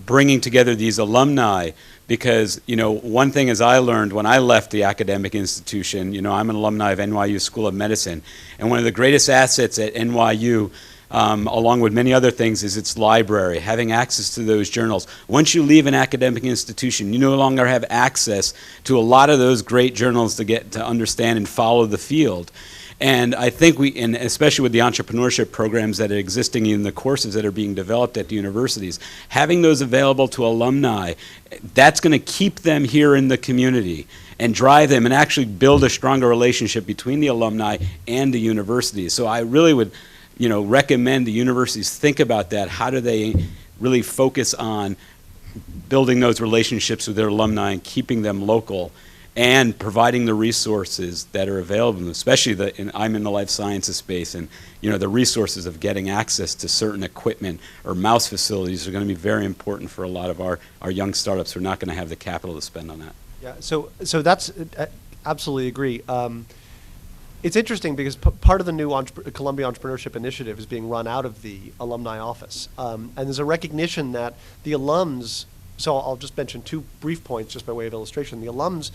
bringing together these alumni. Because, one thing as I learned when I left the academic institution, I'm an alumni of NYU School of Medicine, and one of the greatest assets at NYU, along with many other things, is its library, having access to those journals. Once you leave an academic institution, you no longer have access to a lot of those great journals to get to understand and follow the field. And I think and especially with the entrepreneurship programs that are existing in the courses that are being developed at the universities, having those available to alumni, that's going to keep them here in the community and drive them and actually build a stronger relationship between the alumni and the universities. So I really would, recommend the universities think about that. How do they really focus on building those relationships with their alumni and keeping them local, and providing the resources that are available, especially I'm in the life sciences space, and the resources of getting access to certain equipment or mouse facilities are going to be very important for a lot of our young startups who are not going to have the capital to spend on that. Yeah, so that's absolutely agree. It's interesting because part of the new Columbia Entrepreneurship Initiative is being run out of the alumni office, and there's a recognition that the alums. So I'll just mention 2 brief points just by way of illustration. The alums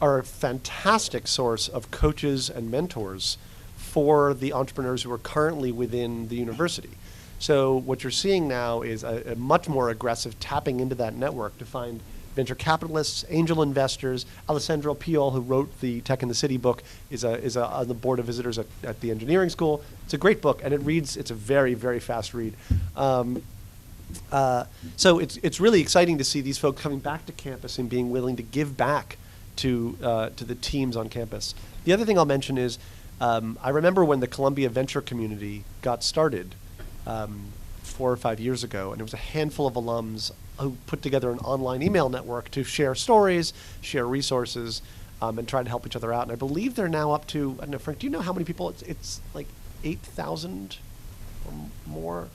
are a fantastic source of coaches and mentors for the entrepreneurs who are currently within the university. So what you're seeing now is a much more aggressive tapping into that network to find venture capitalists, angel investors. Alessandro Piol, who wrote the Tech in the City book, is on the board of visitors at the engineering school. It's a great book, and it's a very, very fast read. So it's really exciting to see these folks coming back to campus and being willing to give back to the teams on campus. The other thing I'll mention is I remember when the Columbia venture community got started 4 or 5 years ago, and it was a handful of alums who put together an online email network to share stories, share resources, and try to help each other out. And I believe they're now up to, I don't know, Frank, do you know how many people? It's like 8,000 or more.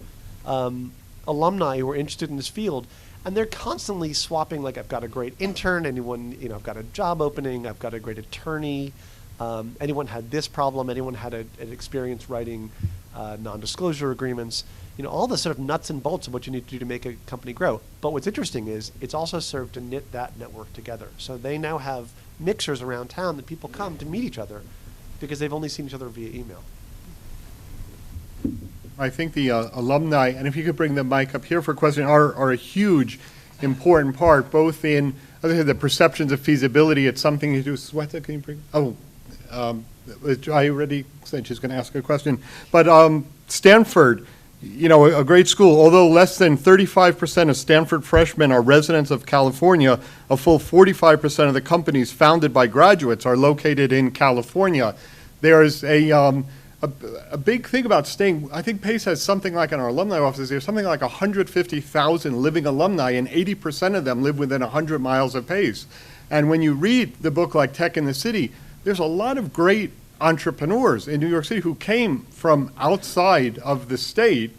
Alumni who are interested in this field, and they're constantly swapping, like, I've got a great intern, I've got a job opening, I've got a great attorney, anyone had this problem, anyone had an experience writing non-disclosure agreements, all the sort of nuts and bolts of what you need to do to make a company grow. But what's interesting is it's also served to knit that network together. So they now have mixers around town that people come to meet each other because they've only seen each other via email. I think the alumni, and if you could bring the mic up here for a question, are a huge, important part, both in, as I said, the perceptions of feasibility. It's something you do. Sweta, can you bring? I already said she's going to ask a question. But Stanford, a great school, although less than 35% of Stanford freshmen are residents of California, a full 45% of the companies founded by graduates are located in California. There's a big thing about staying. I think Pace has something like, in our alumni offices, there's something like 150,000 living alumni, and 80% of them live within 100 miles of Pace. And when you read the book like Tech in the City, there's a lot of great entrepreneurs in New York City who came from outside of the state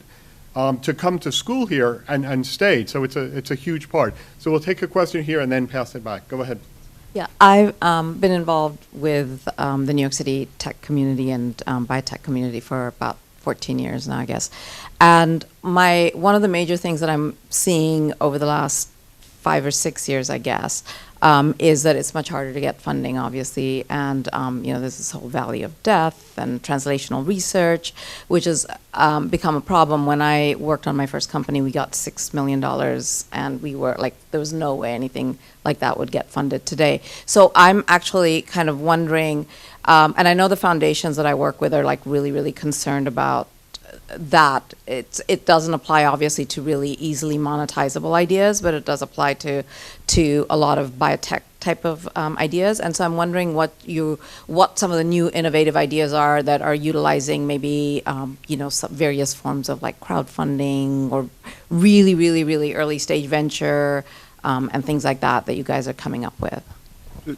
to come to school here and stayed. So it's a huge part. So we'll take a question here and then pass it back. Go ahead. Yeah, I've been involved with the New York City tech community and biotech community for about 14 years now, I guess. And one of the major things that I'm seeing over the last 5 or 6 years, I guess, is that it's much harder to get funding, obviously, and there's this whole valley of death and translational research, which has become a problem. When I worked on my first company, we got $6 million, and we were like, there was no way anything like that would get funded today. So I'm actually kind of wondering, and I know the foundations that I work with are like really, really concerned about that. It doesn't apply obviously to really easily monetizable ideas, but it does apply to a lot of biotech type of ideas. And so I'm wondering what some of the new innovative ideas are that are utilizing maybe some various forms of like crowdfunding or really, really, really early stage venture and things like that you guys are coming up with.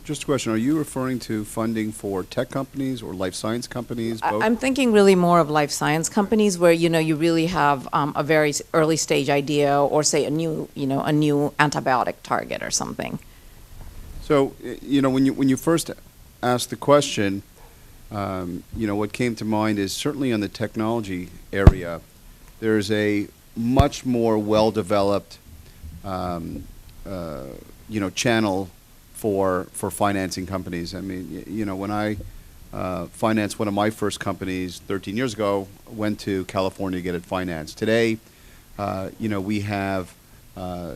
Just a question, are you referring to funding for tech companies or life science companies, both? I'm thinking really more of life science companies where, you really have a very early stage idea or say a new antibiotic target or something. So, when you first asked the question, what came to mind is certainly on the technology area, there's a much more well-developed, channel for financing companies. I mean, when I financed one of my first companies 13 years ago, went to California to get it financed. Today, we have,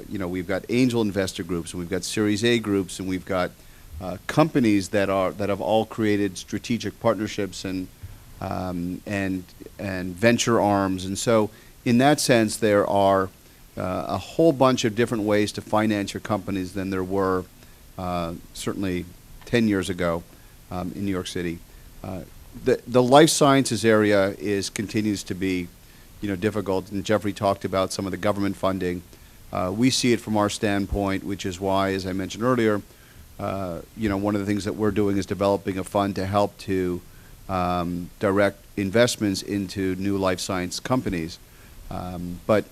we've got angel investor groups, and we've got Series A groups, and we've got companies that have all created strategic partnerships and venture arms. And so, in that sense, there are a whole bunch of different ways to finance your companies than there were certainly 10 years ago in New York City. The life sciences area continues to be, difficult, and Geoffrey talked about some of the government funding. We see it from our standpoint, which is why, as I mentioned earlier, one of the things that we're doing is developing a fund to help to direct investments into new life science companies. But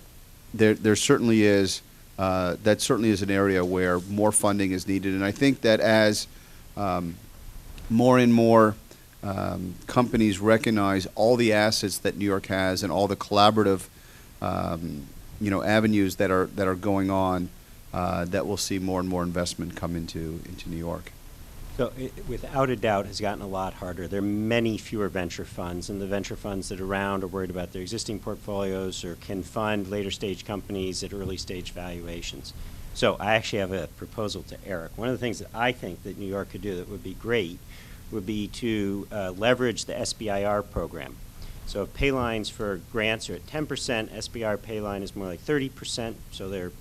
there certainly is. That certainly is an area where more funding is needed, and I think that as more and more companies recognize all the assets that New York has and all the collaborative, avenues that are going on, that we'll see more and more investment come into New York. So it, without a doubt, has gotten a lot harder. There are many fewer venture funds, and the venture funds that are around are worried about their existing portfolios or can fund later stage companies at early stage valuations. So I actually have a proposal to Eric. One of the things that I think that New York could do that would be great would be to leverage the SBIR program. So if pay lines for grants are at 10%, SBIR pay line is more like 30%, so they're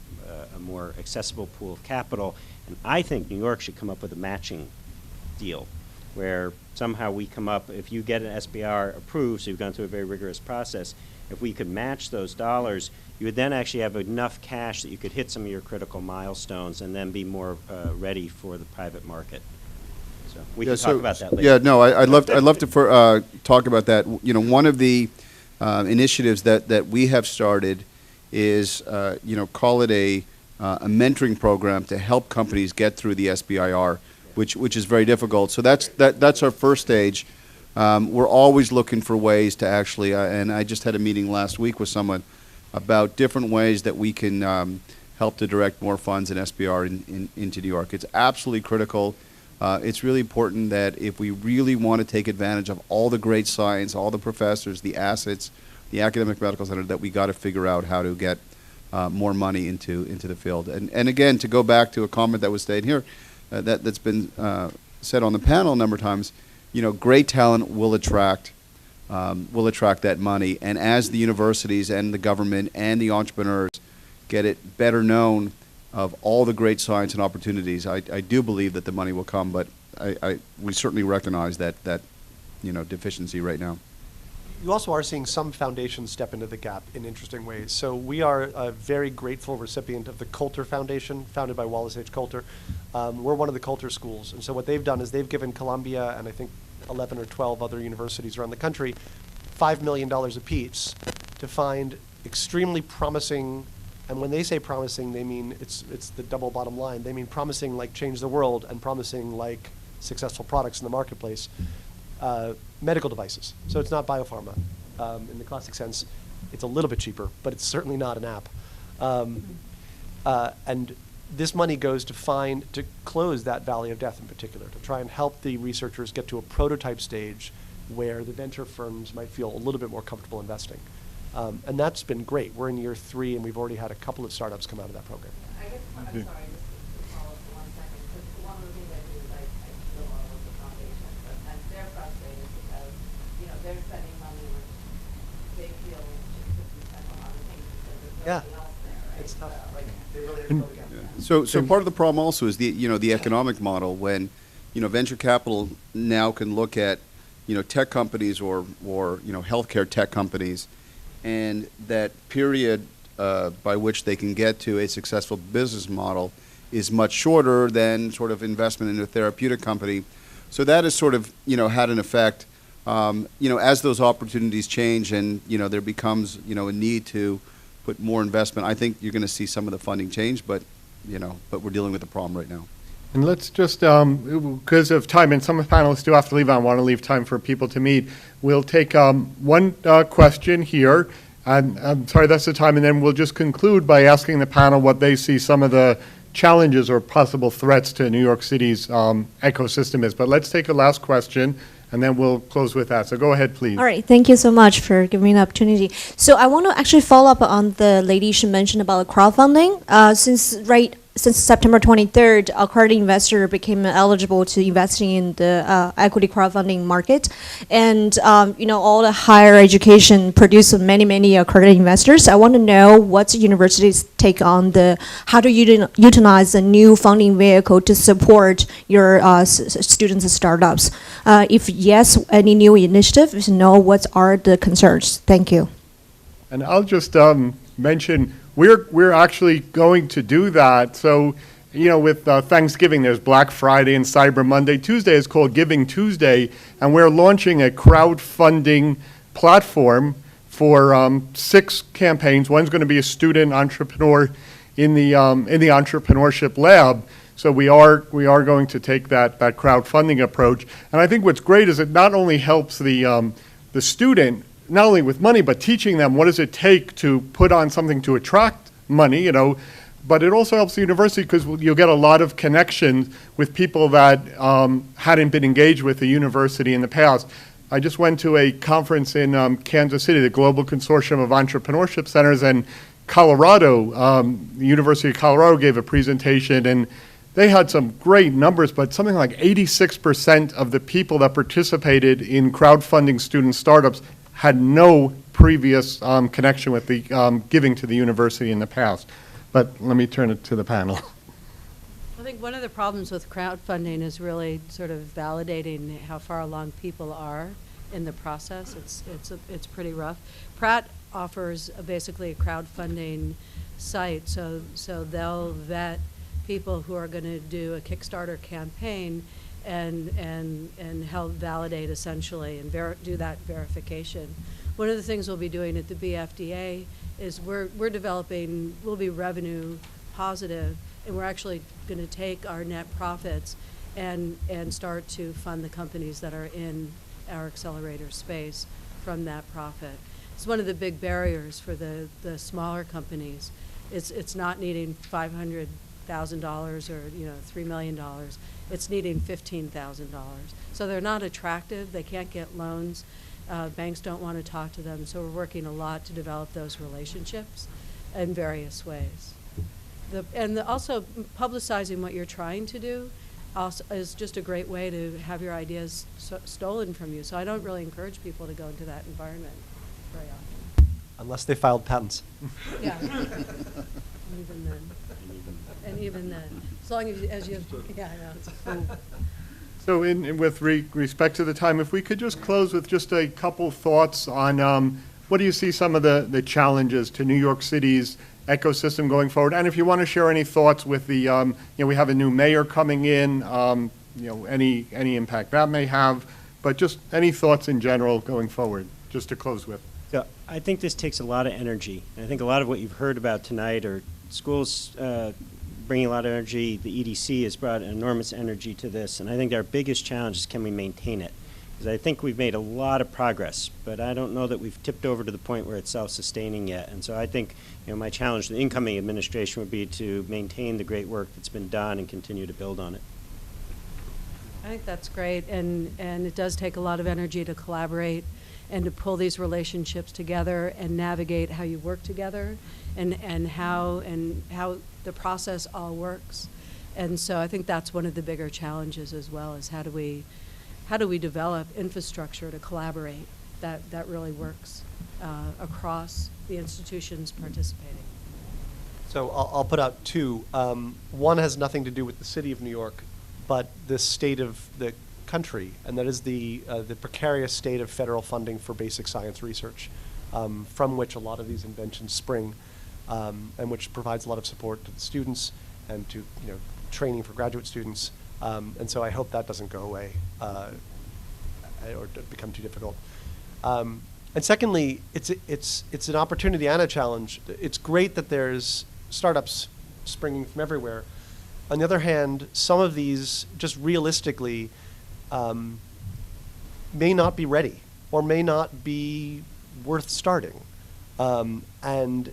a more accessible pool of capital. And I think New York should come up with a matching deal where somehow we come up, if you get an SBIR approved, so you've gone through a very rigorous process, if we could match those dollars, you would then actually have enough cash that you could hit some of your critical milestones and then be more ready for the private market. So we can talk about that later. Yeah, no, I'd love to talk about that. One of the initiatives that we have started is, call it a mentoring program to help companies get through the SBIR, which is very difficult. So that's our first stage. We're always looking for ways to actually, and I just had a meeting last week with someone about different ways that we can help to direct more funds and SBR into New York. It's absolutely critical. It's really important that if we really want to take advantage of all the great science, all the professors, the assets, the academic medical center, that we got to figure out how to get more money into the field. And again, to go back to a comment that was stated here, that's been said on the panel a number of times, you know, great talent will attract that money. And as the universities and the government and the entrepreneurs get it better known of all the great science and opportunities, I do believe that the money will come. But we certainly recognize that you know, deficiency right now. You also are seeing some foundations step into the gap in interesting ways. So we are a very grateful recipient of the Coulter Foundation, founded by Wallace H. Coulter. We're one of the Coulter schools. And so what they've done is they've given Columbia and I think 11 or 12 other universities around the country $5 million apiece to find extremely promising, and when they say promising, they mean it's the double bottom line. They mean promising like change the world and promising like successful products in the marketplace. Medical devices. So it's not biopharma. In the classic sense, it's a little bit cheaper, but it's certainly not an app. And this money goes to close that valley of death in particular, to try and help the researchers get to a prototype stage where the venture firms might feel a little bit more comfortable investing. And that's been great. We're in year 3, and we've already had a couple of startups come out of that program. I guess, I'm sorry, just to follow up for 1 second, because one of the things I do is I do a lot with the foundation, and they're frustrated because, you know, they're spending money which they feel should be spent on other things because there's nothing else there, right? It's tough. So, Like, they really are going So part of the problem also is the economic model, when, you know, venture capital now can look at, you know, tech companies or you know, healthcare tech companies, and that period by which they can get to a successful business model is much shorter than sort of investment in a therapeutic company. So that has sort of, you know, had an effect. You know, as those opportunities change and, you know, there becomes, you know, a need to put more investment, I think you're going to see some of the funding change, but, you know, but we're dealing with the problem right now. And let's just, because of time, and some of the panelists do have to leave, I want to leave time for people to meet. We'll take one question here, and I'm sorry, that's the time, and then we'll just conclude by asking the panel what they see some of the challenges or possible threats to New York City's ecosystem is. But let's take a last question, and then we'll close with that. So go ahead, please. All right, thank you so much for giving me the opportunity. So I want to actually follow up on the lady she mentioned about crowdfunding. Since September 23rd, accredited investor became eligible to investing in the equity crowdfunding market, and you know, all the higher education produce many accredited investors. I want to know what's the university's take on how to utilize a new funding vehicle to support your students and startups. If yes, any new initiative? If no, what are the concerns? Thank you. And I'll just mention, we're actually going to do that. So, you know, with Thanksgiving, there's Black Friday and Cyber Monday. Tuesday is called Giving Tuesday, and we're launching a crowdfunding platform for 6 campaigns. One's going to be a student entrepreneur in the entrepreneurship lab. So we are going to take that crowdfunding approach. And I think what's great is it not only helps the student, not only with money, but teaching them what does it take to put on something to attract money, you know, but it also helps the university because you'll get a lot of connections with people that hadn't been engaged with the university in the past. I just went to a conference in Kansas City, the Global Consortium of Entrepreneurship Centers, and Colorado, the University of Colorado gave a presentation, and they had some great numbers, but something like 86% of the people that participated in crowdfunding student startups had no previous connection with the giving to the university in the past. But let me turn it to the panel. I think one of the problems with crowdfunding is really sort of validating how far along people are in the process. It's pretty rough. Pratt offers basically a crowdfunding site, so they'll vet people who are going to do a Kickstarter campaign and help validate essentially and do that verification. One of the things we'll be doing at the BFDA is we'll be revenue positive, and we're actually going to take our net profits and start to fund the companies that are in our accelerator space from that profit. It's one of the big barriers for the smaller companies. It's not needing $500,000 or $3 million. It's needing $15,000. So they're not attractive. They can't get loans. Banks don't want to talk to them. So we're working a lot to develop those relationships in various ways. Also publicizing what you're trying to do also is just a great way to have your ideas stolen from you. So I don't really encourage people to go into that environment very often. Unless they filed patents. Yeah. And even then, as long as you, yeah, I know. So with respect to the time, if we could just close with just a couple thoughts on what do you see some of the challenges to New York City's ecosystem going forward? And if you want to share any thoughts with the, we have a new mayor coming in, any impact that may have, but just any thoughts in general going forward, just to close with. So I think this takes a lot of energy. And I think a lot of what you've heard about tonight are schools bringing a lot of energy. The EDC has brought enormous energy to this. And I think our biggest challenge is, can we maintain it? Because I think we've made a lot of progress, but I don't know that we've tipped over to the point where it's self-sustaining yet. And so I think my challenge to the incoming administration would be to maintain the great work that's been done and continue to build on it. I think that's great, and it does take a lot of energy to collaborate and to pull these relationships together and navigate how you work together and how the process all works. And so I think that's one of the bigger challenges as well, is how do we develop infrastructure to collaborate that really works across the institutions participating. So I'll put out two. One has nothing to do with the city of New York, but the state of the country, and that is the precarious state of federal funding for basic science research, from which a lot of these inventions spring, and which provides a lot of support to the students and to training for graduate students. And so I hope that doesn't go away or become too difficult. And secondly, it's an opportunity and a challenge. It's great that there's startups springing from everywhere. On the other hand, some of these, just realistically, may not be ready or may not be worth starting. And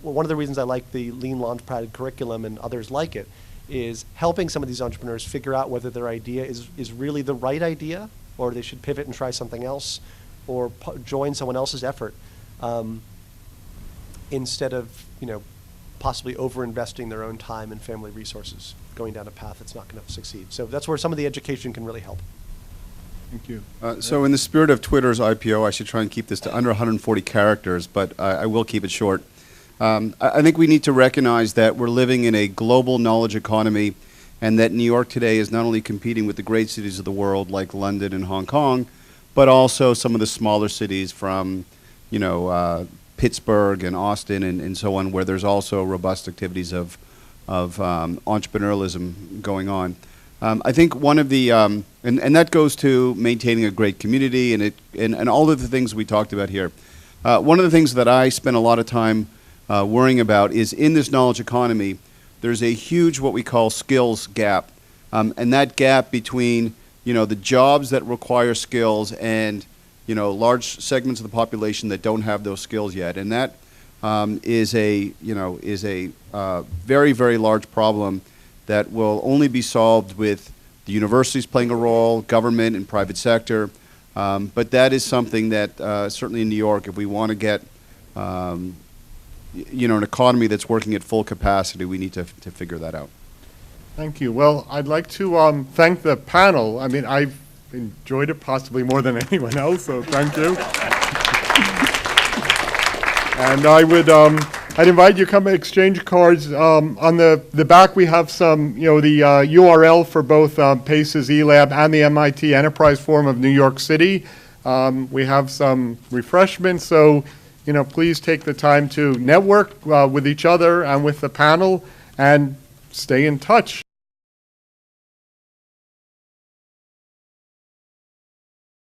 one of the reasons I like the Lean Launchpad curriculum and others like it is helping some of these entrepreneurs figure out whether their idea is really the right idea, or they should pivot and try something else, or join someone else's effort, instead of possibly over-investing their own time and family resources, going down a path that's not going to succeed. So that's where some of the education can really help. Thank you. So in the spirit of Twitter's IPO, I should try and keep this to under 140 characters, but I will keep it short. I think we need to recognize that we're living in a global knowledge economy, and that New York today is not only competing with the great cities of the world like London and Hong Kong, but also some of the smaller cities from, Pittsburgh and Austin and so on, where there's also robust activities of entrepreneurialism going on. I think one of the, and that goes to maintaining a great community and all of the things we talked about here. One of the things that I spend a lot of time worrying about is, in this knowledge economy, there's a huge what we call skills gap. And that gap between, the jobs that require skills and large segments of the population that don't have those skills yet, and that is a very, very large problem that will only be solved with the universities playing a role, government and private sector. But that is something that certainly in New York, if we want to get an economy that's working at full capacity, we need to figure that out. Thank you. Well, I'd like to thank the panel. I mean, I've enjoyed it possibly more than anyone else, so thank you. And I'd invite you to come exchange cards. On the back we have some, the URL for both PACE's eLab and the MIT Enterprise Forum of New York City. We have some refreshments, so please take the time to network with each other and with the panel, and stay in touch.